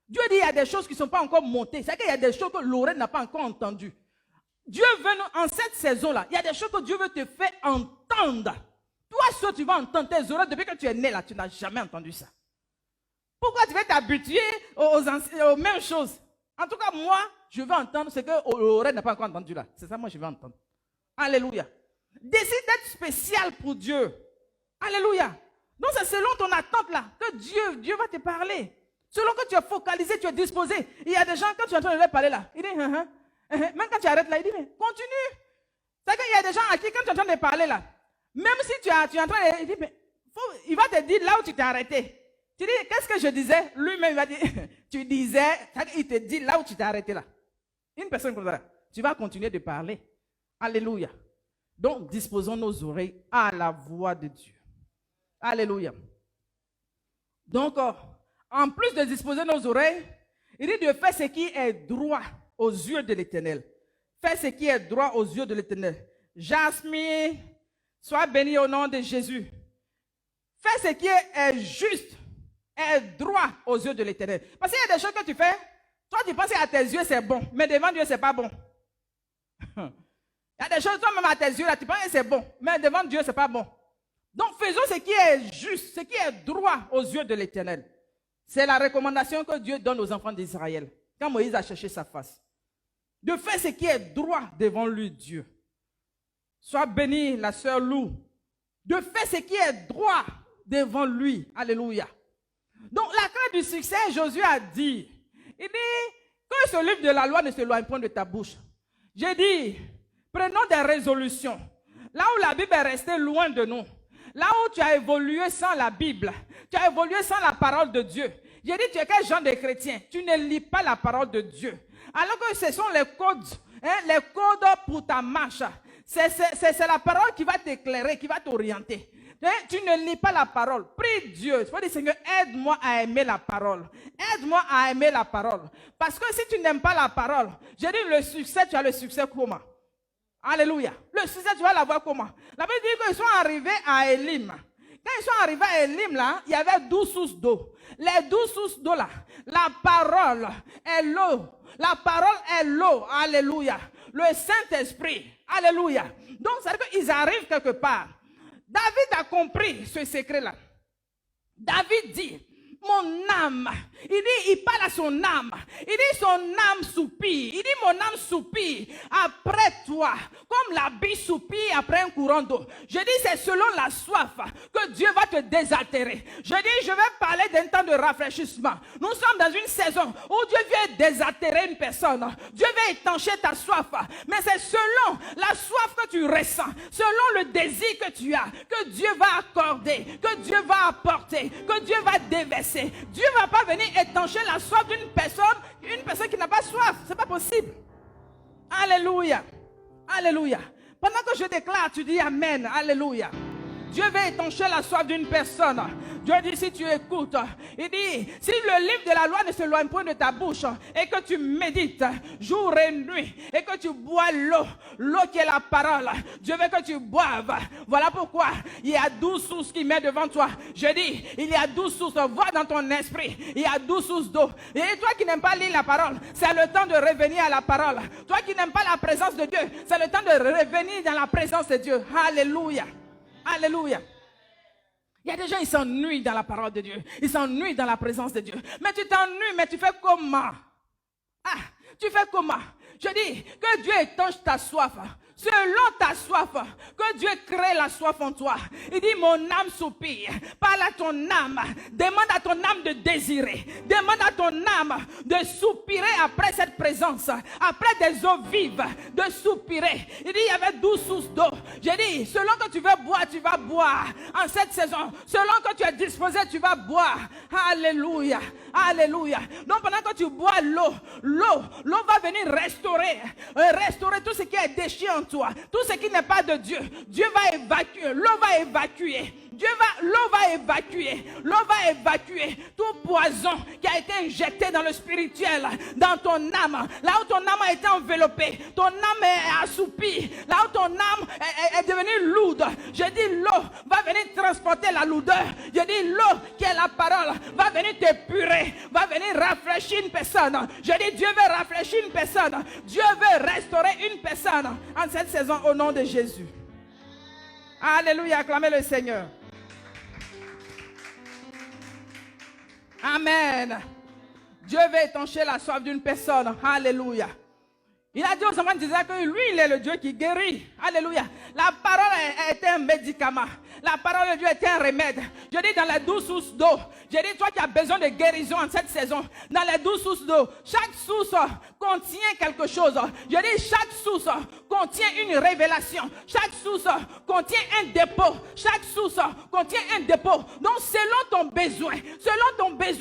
Dieu dit, il y a des choses qui ne sont pas encore montées. C'est qu'il y a des choses que l'oreille n'a pas encore entendues. Dieu veut, en cette saison-là, il y a des choses que Dieu veut te faire entendre. Toi, ce que tu vas entendre, tes oreilles, depuis que tu es né là, tu n'as jamais entendu ça. Pourquoi tu vas t'habituer aux mêmes choses? En tout cas, moi, je veux entendre ce que l'oreille n'a pas encore entendu là. C'est ça, moi, je veux entendre. Alléluia. Décide d'être spécial pour Dieu. Alléluia. Donc, c'est selon ton attente là que Dieu va te parler. Selon que tu es focalisé, tu es disposé. Il y a des gens, quand tu es en train de leur parler là, ils disent, même quand tu arrêtes là, ils disent, mais continue. C'est qu'il y a des gens à qui, quand tu es en train de parler là, même si tu es en train de... Il dit, mais il va te dire là où tu t'es arrêté. Tu dis, qu'est-ce que je disais? Lui-même, il va dire, tu disais, il te dit là où tu t'es arrêté là. Une personne comme ça, tu vas continuer de parler. Alléluia. Donc, disposons nos oreilles à la voix de Dieu. Alléluia. Donc, en plus de disposer nos oreilles, il dit de faire ce qui est droit aux yeux de l'Éternel. Fais ce qui est droit aux yeux de l'Éternel. Jasmine, sois béni au nom de Jésus. Fais ce qui est juste, est droit aux yeux de l'Éternel. Parce qu'il y a des choses que tu fais, toi tu penses qu'à tes yeux c'est bon, mais devant Dieu c'est pas bon. Il y a des choses, toi-même à tes yeux là, tu penses que c'est bon, mais devant Dieu c'est pas bon. Donc faisons ce qui est juste, ce qui est droit aux yeux de l'Éternel. C'est la recommandation que Dieu donne aux enfants d'Israël quand Moïse a cherché sa face. De faire ce qui est droit devant lui, Dieu. Sois bénie, la sœur Lou. De faire ce qui est droit devant lui. Alléluia. Donc la clé du succès, Josué a dit, il dit, que ce livre de la loi ne s'éloigne point de ta bouche. J'ai dit, prenons des résolutions. Là où la Bible est restée loin de nous. Là où tu as évolué sans la Bible, tu as évolué sans la parole de Dieu. J'ai dit, tu es quel genre de chrétien? Tu ne lis pas la parole de Dieu. Alors que ce sont les codes pour ta marche. C'est la parole qui va t'éclairer, qui va t'orienter. Tu ne lis pas la parole. Prie Dieu. Il faut dire, Seigneur, aide-moi à aimer la parole. Aide-moi à aimer la parole. Parce que si tu n'aimes pas la parole, j'ai dit, le succès, tu as le succès comment? Alléluia. Le succès, tu vas l'avoir comment? La Bible dit qu'ils sont arrivés à Élim. Quand ils sont arrivés à Élim, là, il y avait 12 sources d'eau. Les 12 sources d'eau, là, la parole est l'eau. La parole est l'eau. Alléluia. le Saint-Esprit. Alléluia. Donc, ça veut dire qu'ils arrivent quelque part. David a compris ce secret-là. David dit, mon âme, il parle à son âme, il dit son âme soupire, il dit mon âme soupire après toi, comme la bille soupire après un courant d'eau. Je dis c'est selon la soif que Dieu va te désaltérer. Je dis je vais parler d'un temps de rafraîchissement. Nous sommes dans une saison où Dieu vient désaltérer une personne, Dieu vient étancher ta soif, mais c'est selon la soif que tu ressens, selon le désir que tu as, que Dieu va accorder, que Dieu va apporter, que Dieu va déverser. Dieu ne va pas venir étancher la soif d'une personne qui n'a pas soif. Ce n'est pas possible. Alléluia. Alléluia. Pendant que je déclare, tu dis Amen. Alléluia. Dieu veut étancher la soif d'une personne. Dieu dit si tu écoutes, il dit si le livre de la loi ne s'éloigne point de ta bouche et que tu médites jour et nuit et que tu bois l'eau qui est la parole, Dieu veut que tu boives. Voilà pourquoi il y a 12 sources qui mettent devant toi. Je dis il y a 12 sources, vois dans ton esprit, il y a 12 sources d'eau. Et toi qui n'aimes pas lire la parole, c'est le temps de revenir à la parole. Toi qui n'aimes pas la présence de Dieu, c'est le temps de revenir dans la présence de Dieu. Alléluia. Alléluia. Il y a des gens, ils s'ennuient dans la parole de Dieu. Ils s'ennuient dans la présence de Dieu. Mais tu t'ennuies, mais tu fais comment? Ah, tu fais comment? Je dis que Dieu étanche ta soif. Selon ta soif, que Dieu crée la soif en toi. Il dit mon âme soupire. Parle à ton âme. Demande à ton âme de désirer. Demande à ton âme de soupirer après cette présence. Après des eaux vives. De soupirer. Il dit il y avait 12 sources d'eau. J'ai dit selon que tu veux boire, tu vas boire. En cette saison, selon que tu es disposé, tu vas boire. Alléluia. Alléluia. Donc pendant que tu bois l'eau va venir restaurer tout ce qui est déchet en toi, tout ce qui n'est pas de Dieu. Dieu va évacuer, l'eau va évacuer. L'eau va évacuer tout poison qui a été injecté dans le spirituel, dans ton âme. Là où ton âme a été enveloppée, ton âme est assoupie, là où ton âme est devenue lourde. Je dis l'eau va venir transporter la lourdeur. Je dis l'eau qui est la parole va venir t'épurer, va venir rafraîchir une personne. Je dis Dieu veut rafraîchir une personne. Dieu veut restaurer une personne en cette saison au nom de Jésus. Alléluia, acclamez le Seigneur. Amen. Dieu veut étancher la soif d'une personne. Alléluia. Il a dit aux enfants d'Israël que lui, il est le Dieu qui guérit. Alléluia. La parole était un médicament. La parole de Dieu était un remède. Je dis dans les 12 sources d'eau. Je dis toi qui as besoin de guérison en cette saison. Dans les 12 sources d'eau. Chaque source contient quelque chose. Je dis chaque source contient une révélation. Chaque source contient un dépôt. Chaque source contient un dépôt. Donc selon ton besoin,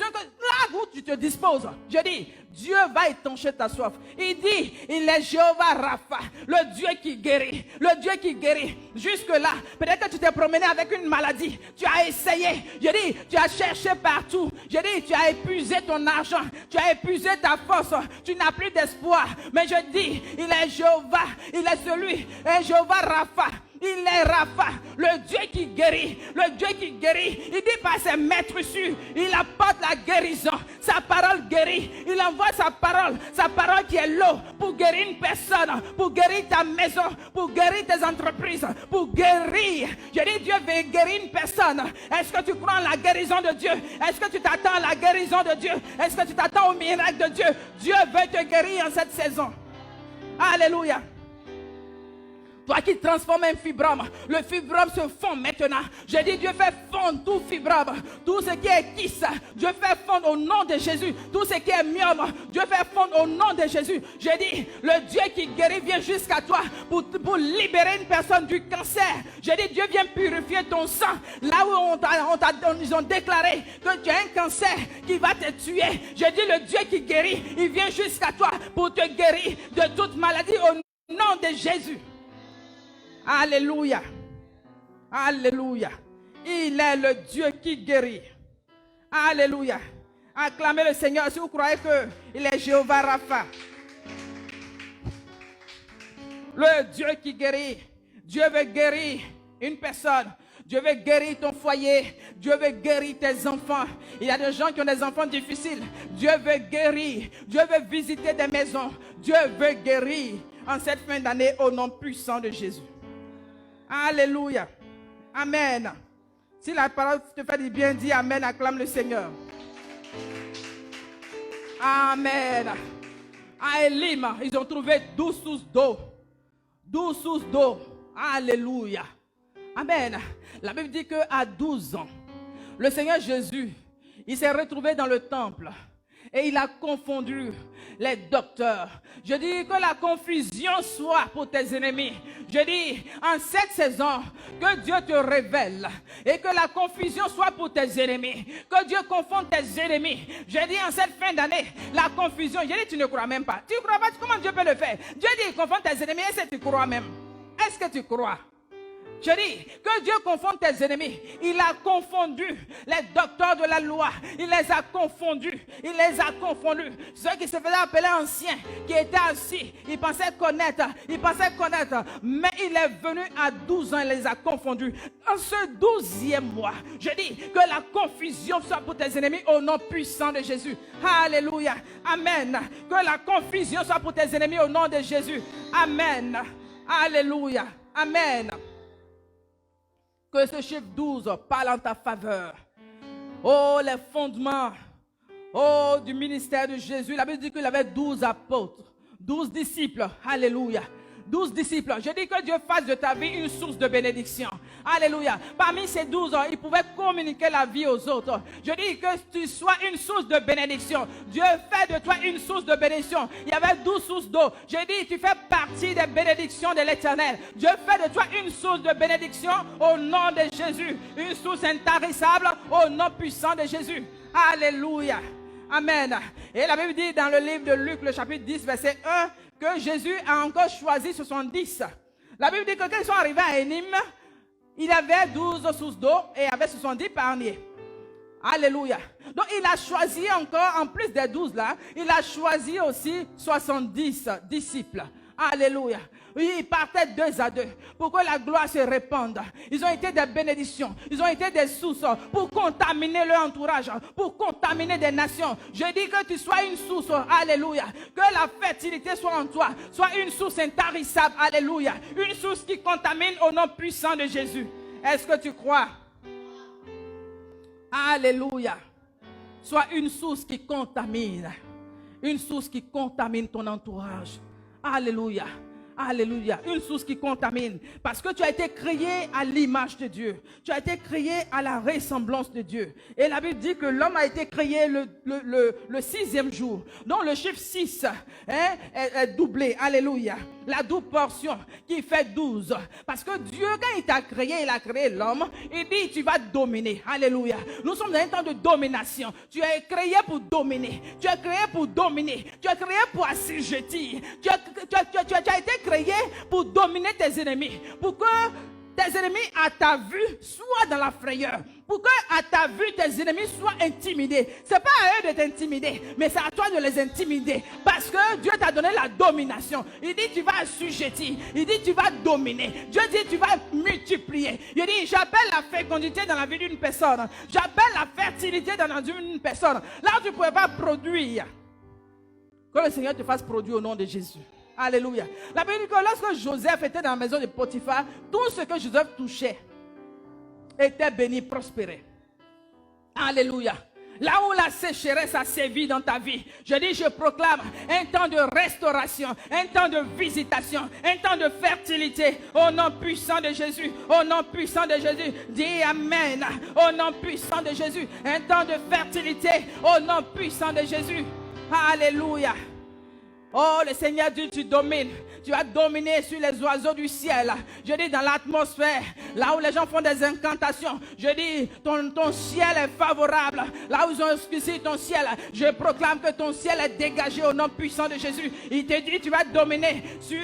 là où tu te disposes, je dis Dieu va étancher ta soif. Il dit, il est Jéhovah Rapha, le Dieu qui guérit. Le Dieu qui guérit. Jusque-là, peut-être que tu t'es promené avec une maladie. Tu as essayé. Je dis, tu as cherché partout. Je dis, tu as épuisé ton argent. Tu as épuisé ta force. Tu n'as plus d'espoir. Mais je dis, il est Jéhovah. Il est celui, Jéhovah Rapha. Il est Rapha, le Dieu qui guérit, le Dieu qui guérit. Il dit par ses maîtres sûrs, il apporte la guérison. Sa parole guérit. Il envoie sa parole qui est l'eau pour guérir une personne, pour guérir ta maison, pour guérir tes entreprises, pour guérir. Je dis Dieu veut guérir une personne. Est-ce que tu crois en la guérison de Dieu? Est-ce que tu t'attends à la guérison de Dieu? Est-ce que tu t'attends au miracle de Dieu? Dieu veut te guérir en cette saison. Alléluia. Toi qui transformes un fibrome, le fibrome se fond maintenant. Je dis Dieu fait fondre tout fibrome, tout ce qui est kyste, Dieu fait fondre au nom de Jésus. Tout ce qui est myome, Dieu fait fondre au nom de Jésus. Je dis le Dieu qui guérit vient jusqu'à toi pour libérer une personne du cancer. Je dis Dieu vient purifier ton sang. Là où ils ont déclaré que tu as un cancer qui va te tuer. Je dis le Dieu qui guérit, il vient jusqu'à toi pour te guérir de toute maladie au nom de Jésus. Alléluia. Alléluia. Il est le Dieu qui guérit. Alléluia. Acclamez le Seigneur si vous croyez qu'il est Jéhovah Rapha. Le Dieu qui guérit. Dieu veut guérir une personne. Dieu veut guérir ton foyer. Dieu veut guérir tes enfants. Il y a des gens qui ont des enfants difficiles. Dieu veut guérir. Dieu veut visiter des maisons. Dieu veut guérir. en cette fin d'année au nom puissant de Jésus. Alléluia. Amen. Si la parole te fait du bien, dis Amen, acclame le Seigneur. Amen. À Élim, ils ont trouvé 12 sources d'eau. 12 sources d'eau. Alléluia. Amen. La Bible dit qu'à 12 ans, le Seigneur Jésus, il s'est retrouvé dans le temple et il a confondu les docteurs. Je dis que la confusion soit pour tes ennemis. Je dis en cette saison que Dieu te révèle et que la confusion soit pour tes ennemis. Que Dieu confonde tes ennemis. Je dis en cette fin d'année, la confusion. Je dis tu ne crois même pas. Tu ne crois pas, comment Dieu peut le faire? Dieu dit il confond tes ennemis. Est-ce que tu crois même? Est-ce que tu crois? Je dis que Dieu confonde tes ennemis. Il a confondu les docteurs de la loi. Il les a confondus. Il les a confondus. Ceux qui se faisaient appeler anciens, qui étaient assis, ils pensaient connaître. Mais il est venu à 12 ans, il les a confondus. En ce 12e mois, je dis que la confusion soit pour tes ennemis au nom puissant de Jésus. Alléluia. Amen. Que la confusion soit pour tes ennemis au nom de Jésus. Amen. Alléluia. Amen. Que ce chiffre 12 parle en ta faveur. Oh, les fondements. Oh, du ministère de Jésus. La Bible dit qu'il avait 12 apôtres, 12 disciples. Alléluia. 12 disciples. Je dis que Dieu fasse de ta vie une source de bénédiction. Alléluia. Parmi ces 12, ils pouvaient communiquer la vie aux autres. Je dis que tu sois une source de bénédiction. Dieu fait de toi une source de bénédiction. Il y avait 12 sources d'eau. Je dis, tu fais partie des bénédictions de l'Éternel. Dieu fait de toi une source de bénédiction au nom de Jésus. Une source intarissable au nom puissant de Jésus. Alléluia. Amen. Et la Bible dit dans le livre de Luc, le chapitre 10, verset 1, que Jésus a encore choisi 70. La Bible dit que quand ils sont arrivés à Élim, il avait 12 sources d'eau et avait 70 parniers. Alléluia. Donc il a choisi encore, en plus des 12 là, il a choisi aussi 70 disciples. Alléluia. Oui, ils partaient 2 à 2 pour que la gloire se répande. Ils ont été des bénédictions. Ils ont été des sources pour contaminer leur entourage, pour contaminer des nations. Je dis que tu sois une source. Alléluia. Que la fertilité soit en toi. Soit une source intarissable. Alléluia. Une source qui contamine au nom puissant de Jésus. Est-ce que tu crois? Alléluia. Sois une source qui contamine. Une source qui contamine ton entourage. Alléluia. Alléluia. Une source qui contamine. Parce que tu as été créé à l'image de Dieu. Tu as été créé à la ressemblance de Dieu. Et la Bible dit que l'homme a été créé le 6e jour. Donc le chiffre 6 est doublé. Alléluia. La double portion qui fait 12. Parce que Dieu, quand il t'a créé, il a créé l'homme. Il dit tu vas dominer. Alléluia. Nous sommes dans un temps de domination. Tu es créé pour dominer. Tu es créé pour dominer. Tu es créé pour assujettir. Tu as été créé pour dominer tes ennemis. Pour que tes ennemis à ta vue soient dans la frayeur. Pour que à ta vue tes ennemis soient intimidés. Ce n'est pas à eux de t'intimider, mais c'est à toi de les intimider. Parce que Dieu t'a donné la domination. Il dit tu vas assujettir. Il dit tu vas dominer. Dieu dit tu vas multiplier. Il dit j'appelle la fécondité dans la vie d'une personne. J'appelle la fertilité dans la vie d'une personne. Là où tu ne pouvais pas produire. Que le Seigneur te fasse produire au nom de Jésus. Alléluia. La Bible dit que lorsque Joseph était dans la maison de Potiphar, tout ce que Joseph touchait était béni, prospéré. Alléluia. Là où la sécheresse a sévi dans ta vie, je dis, je proclame un temps de restauration, un temps de visitation, un temps de fertilité au nom puissant de Jésus, au nom puissant de Jésus. Dis Amen. Au nom puissant de Jésus, un temps de fertilité au nom puissant de Jésus. Alléluia. Oh, le Seigneur dit, tu domines. Tu as dominé sur les oiseaux du ciel. Je dis dans l'atmosphère, là où les gens font des incantations. Je dis, ton ciel est favorable. Là où ils ont obscurci ton ciel, je proclame que ton ciel est dégagé au nom puissant de Jésus. Il te dit, tu vas dominer sur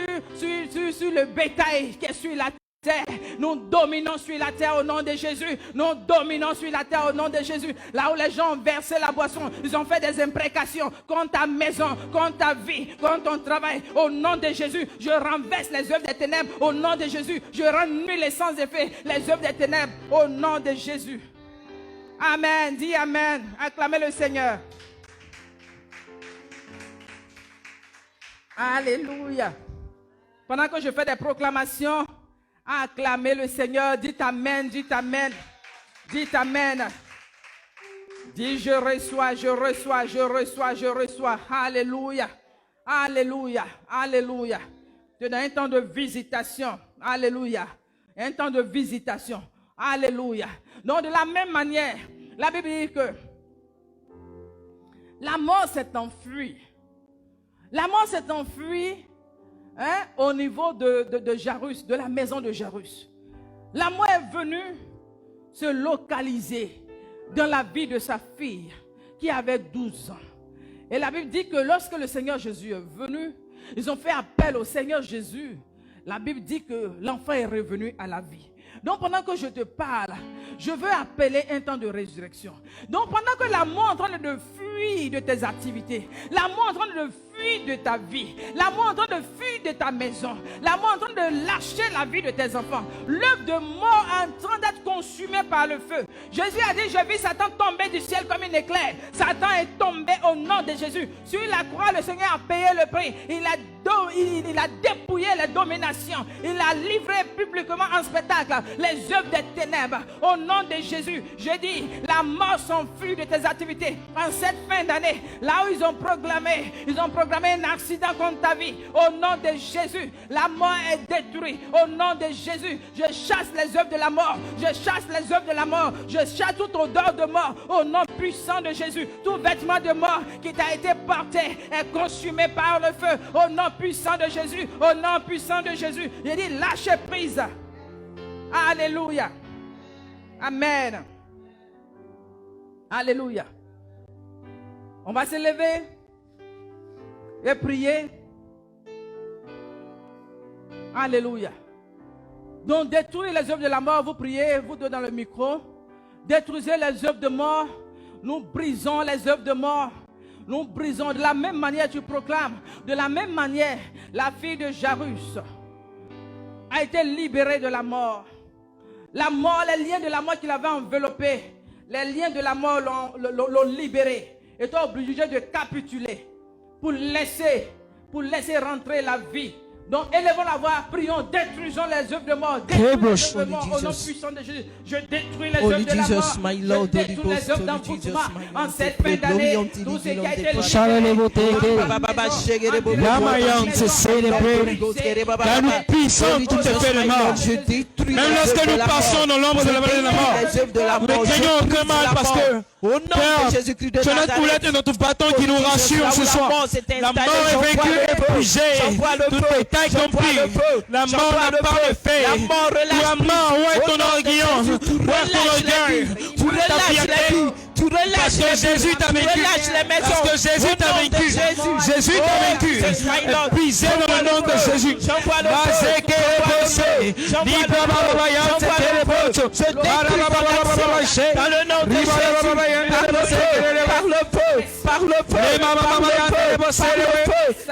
le bétail qui est sur la terre. Nous dominons sur la terre au nom de Jésus. Nous dominons sur la terre au nom de Jésus. Là où les gens ont versé la boisson, ils ont fait des imprécations contre ta maison, contre ta vie, contre ton travail. Au nom de Jésus, je renverse les œuvres des ténèbres. Au nom de Jésus, je rends nul et sans effet les œuvres des ténèbres. Au nom de Jésus. Amen. Dis Amen. Acclamez le Seigneur. Alléluia. Pendant que je fais des proclamations, acclamez le Seigneur. Dites Amen, dites Amen, dites Amen. Dis je reçois, je reçois, je reçois, je reçois. Alléluia, alléluia, alléluia. C'est un temps de visitation. Alléluia. Un temps de visitation. Alléluia. Donc de la même manière, la Bible dit que la mort s'est enfuie. La mort s'est enfuie au niveau de Jairus, de la maison de Jairus. La mort est venue se localiser dans la vie de sa fille qui avait 12 ans. Et la Bible dit que lorsque le Seigneur Jésus est venu, ils ont fait appel au Seigneur Jésus. La Bible dit que l'enfant est revenu à la vie. Donc pendant que je te parle, je veux appeler un temps de résurrection. Donc pendant que la mort est en train de fuir de tes activités, la mort est en train de fuir de ta vie, la mort est en train de fuir de ta maison, la mort est en train de lâcher la vie de tes enfants, l'œuvre de mort est en train d'être consumée par le feu. Jésus a dit, je vis Satan tomber du ciel comme un éclair. Satan est tombé au nom de Jésus. Sur la croix, le Seigneur a payé le prix. Il a dépouillé les dominations. Il a livré publiquement en spectacle les œuvres des ténèbres. Au nom de Jésus, je dis, la mort s'enfuit de tes activités. En cette fin d'année, là où ils ont proclamé un accident contre ta vie. Au nom de Jésus, la mort est détruite. Au nom de Jésus, je chasse les œuvres de la mort. Je chasse les œuvres de la mort. Je chasse toute odeur de mort. Au nom puissant de Jésus, tout vêtement de mort qui t'a été porté est consumé par le feu. Au nom puissant de Jésus, au nom puissant de Jésus, je dis lâchez prise. Alléluia. Amen. Alléluia. On va se lever et prier. Alléluia. Donc détruire les œuvres de la mort, vous priez, vous deux dans le micro. Détruisez les œuvres de mort. Nous brisons les œuvres de mort. Nous brisons. De la même manière, tu proclames. De la même manière, la fille de Jairus a été libérée de la mort. La mort, les liens de la mort qui l'avaient enveloppé, les liens de la mort l'ont libéré. Et toi obligé de capituler pour laisser rentrer la vie. Donc élevons la voix, prions, détruisons les œuvres de mort. Détruisons les œuvres de mort au nom puissant de Jésus. Je détruis les œuvres de la mort. Je détruis les œuvres d'envoûtement en cette fin d'année. Tout ce qui a été car nous puissons tout effet de mort. Même lorsque nous passons dans l'ombre de la vallée de la mort, nous ne craignons aucun mal parce que c'est notre houlette et notre bâton qui nous rassure ce soir. La mort est vaincue et épuisée. Toutes les tailles compris. La mort n'a pas de fait. La mort, où est ton orgueillon? Où est ton orgueil? Où est ta fierté? Parce que Jésus t'a vaincu. Parce que Jésus t'a vaincu. Jésus t'a vaincu. Épuisé dans le nom de Jésus. Dans le nom de Jésus. Par le feu.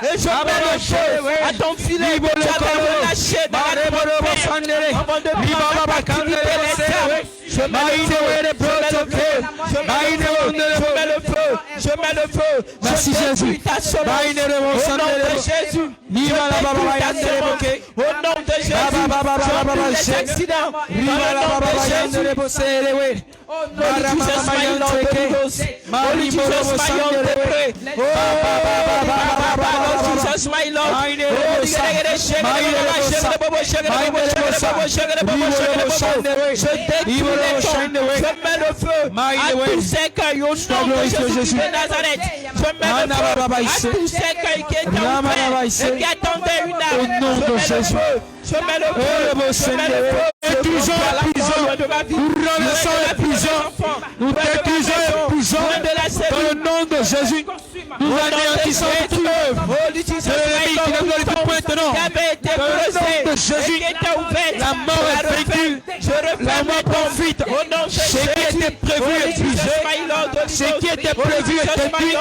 Et je mets le feu à ton filet. Tu avais relâché dans l'atmosphère avant de prendre activité les terres. Je mets le feu. Merci Jésus. Au nom de Jésus. Au nom de Jésus. Je brise les accidents. Je mets le feu à tous ces cœurs au nom de Jésus de Nazareth. Je mets le feu à tous ces cœurs qui étaient ouverts et qui attendaient une âme. Je mets le feu. Je mets le feu. Je mets le feu. Épuisons la prison. Nous renversons la prison. Nous détruisons la prison. Dans le nom de Jésus. Nous anéantissons toute œuvre de l'ennemi qui n'a pas de point tenant. Dans le nom de Jésus. La mort est vaincue. La mort profite. Ce qui était prévu est épuisé. Ce qui était prévu est épuisé.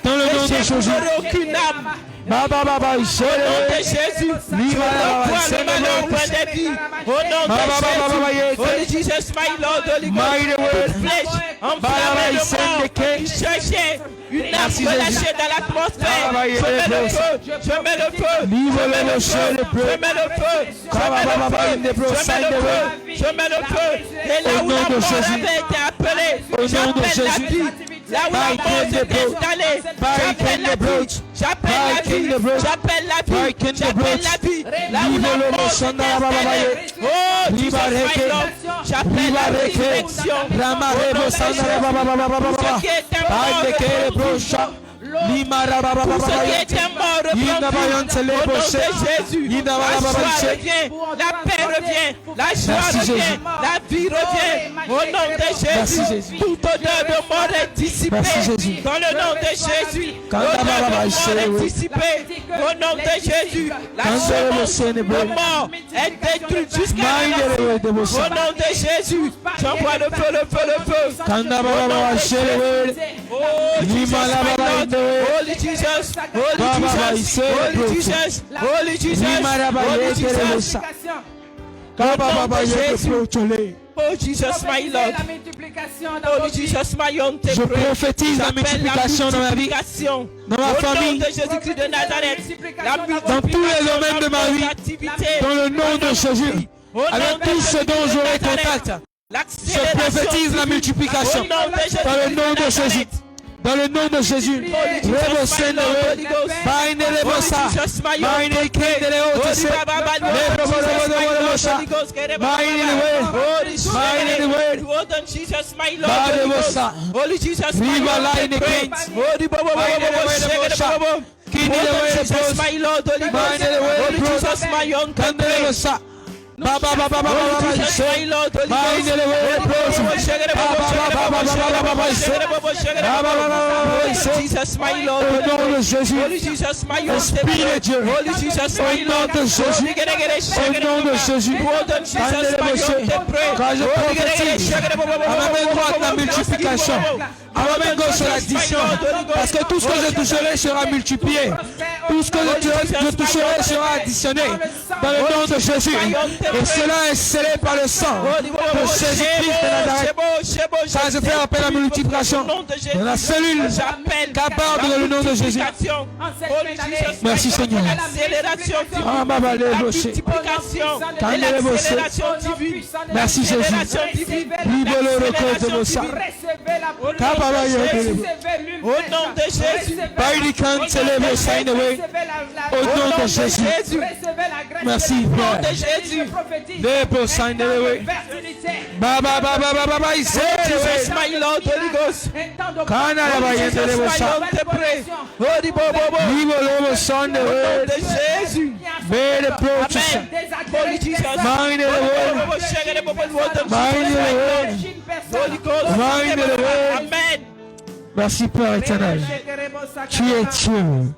Dans le nom de Jésus. Aucune âme Baba Baba, Au nom de Jésus, je reprends le malheur point des vies. Au nom de Jésus, Holy Jesus, my Lord, Holy Ghost, toute flèche enflammée de mort qui cherchait une arme relâchée dans l'atmosphère. Je mets le feu, je mets le feu, je mets le feu, je mets le feu, je mets le feu. Et là où la mort avait été appelée, j'appelle la vie. Là où la mort s'est installée, j'appelle la vie. J'appelle la vie, j'appelle la vie, j'appelle la vie. Là où la mort s'est installée, oh Jesus, my Lord, j'appelle la résurrection. Ce qui était mort, pour ce qui était mort, au nom de Jésus, la joie revient, la paix revient, la joie revient, la vie revient. Au nom de Jésus, toute odeur de mort est dissipée. Dans le nom de Jésus, l'odeur de mort est dissipée. Au nom de Jésus, la semence de mort est détruite jusqu'à la mort. Au nom de Jésus, j'envoie le feu, le feu, le feu. Au nom de Jésus, oh Jesus, my Lord, Holy Jesus, Holy Jesus, Holy Jesus, Holy Jesus, Holy Jesus. Oh Jesus, my Lord. Oh Jesus, my own. Je prophétise la multiplication dans ma vie, dans ma famille, de Jésus-Christ de Nazareth, dans tous les domaines de ma vie, dans le nom de Jésus, avec tout ce dont j'aurai contact. Je prophétise la multiplication dans le nom de Jésus. Dans le nom de Jésus, Baba Baba Baba Jesus, my Lord, au nom de Jésus, Esprit de Dieu, au nom de Jésus, au nom de Jésus, quand je prophétise, à ma main droite la multiplication, à ma main gauche l'addition, parce que tout ce que je toucherai sera multiplié, tout ce que je toucherai sera additionné, dans le nom de Jésus. Et cela est scellé par le sang de Jésus-Christ de Nazareth. Ça, je fais appel à la multiplication de la cellule capable dans le nom de Jésus. Merci Seigneur. Merci Jésus. Au nom de Jésus. Au nom de Jésus. Merci Père. Baba Baba Baba Baba, Jesus, my Lord, Holy Ghost. Kana la bayende le bosa. Holy Bobo. Vivo le bosa de Jésus. Bele proches. Holy Jesus. Mine le word. Mine le word. Holy Ghost. Mine le word. Amen. Merci Père éternel. Tu es Dieu.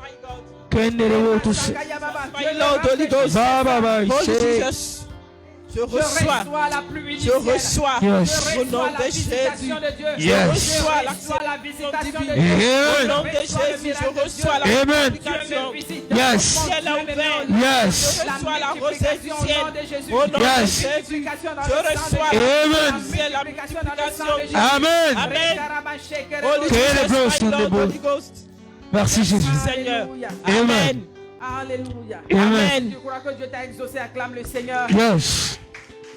Kende le word tous. My Lord, Holy Ghost. Baba Baba. Holy Jesus. Je reçois la pluie du ciel. Je reçois au nom de Jésus. Je reçois la visitation de Dieu. Au nom de Jésus, je reçois la visitation. Yes. Yes. Je reçois la rosée du ciel. Au nom de Jésus, je reçois la multiplication. Amen. Amen. Holy Ghost. Merci Jésus. Seigneur. Amen. Alléluia. Amen. Tu crois que Dieu t'a exaucé? Acclame le Seigneur. Yes.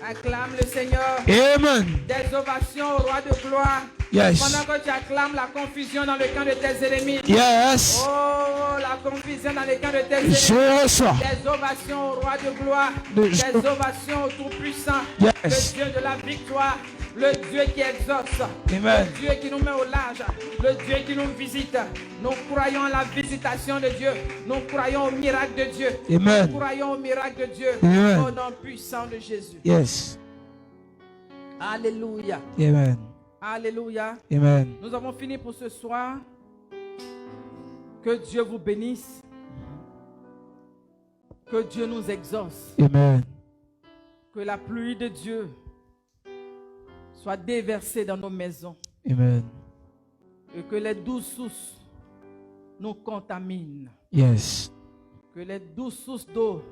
Acclame le Seigneur. Amen. Des ovations au roi de gloire. Yes. Pendant que tu acclames la confusion dans le camp de tes ennemis. Yes. Oh, la confusion dans le camp de tes ennemis. Je reçois. Des ovations au roi de gloire. Des ovations au Tout-Puissant. Yes. Le Dieu de la victoire. Le Dieu qui exauce, Amen. le Dieu qui nous met au large, le Dieu qui nous visite. Nous croyons à la visitation de Dieu. Nous croyons au miracle de Dieu. Amen. Nous croyons au miracle de Dieu. Amen. Au nom puissant de Jésus. Yes. Alléluia. Amen. Alléluia. Amen. Nous avons fini pour ce soir. Que Dieu vous bénisse. Que Dieu nous exauce. Amen. Que la pluie de Dieu soit déversée dans nos maisons. Amen. Et que les douces sources nous contaminent. Yes. Que les douces sources d'eau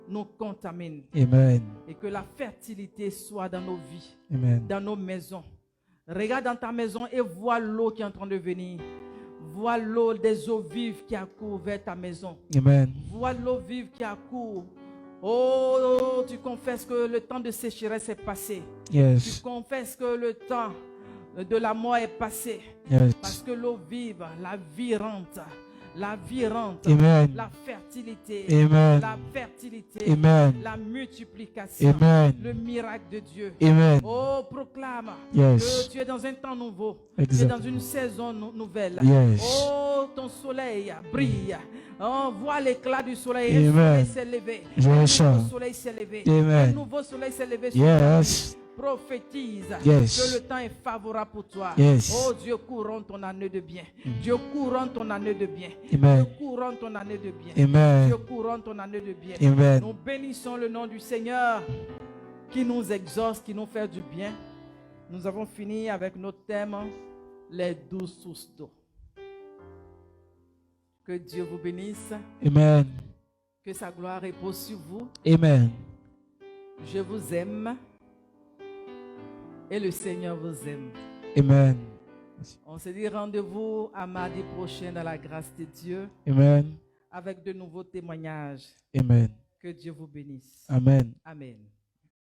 nous contaminent. Amen. Et que la fertilité soit dans nos vies, Amen. dans nos maisons. Regarde dans ta maison et vois l'eau qui est en train de venir. Vois l'eau des eaux vives qui accourent vers ta maison. Amen. Vois l'eau vive qui accourt. Oh, tu confesses que le temps de sécheresse est passé. Yes. Tu confesses que le temps de la mort est passé. Yes. Parce que l'eau vive, la vie rentre. La vie rentre. Amen. La fertilité. Amen. La fertilité. Amen. La multiplication. Amen. Le miracle de Dieu. Amen. Oh, proclame Yes. que tu es dans un temps nouveau. Exact. Tu es dans une saison nouvelle. Yes. Oh, ton soleil brille. Oh, vois l'éclat du soleil. Un Amen. soleil s'est levé. Yes. Un nouveau soleil s'est levé. Amen. Un nouveau soleil s'est levé sur ta vie. Yes. Prophétise Yes. que le temps est favorable pour toi. Yes. Oh Dieu, couronne ton année de bien. Dieu couronne ton année de bien. Amen. Dieu couronne ton année de bien. Amen. Dieu couronne ton année de bien. Amen. Nous bénissons le nom du Seigneur qui nous exauce, qui nous fait du bien. Nous avons fini avec notre thème, les douces sources d'eau. Que Dieu vous bénisse. Amen. Que sa gloire repose sur vous. Amen. Je vous aime. Et le Seigneur vous aime. Amen. On se dit rendez-vous à mardi prochain dans la grâce de Dieu Amen. avec de nouveaux témoignages. Amen. Que Dieu vous bénisse. Amen. Amen.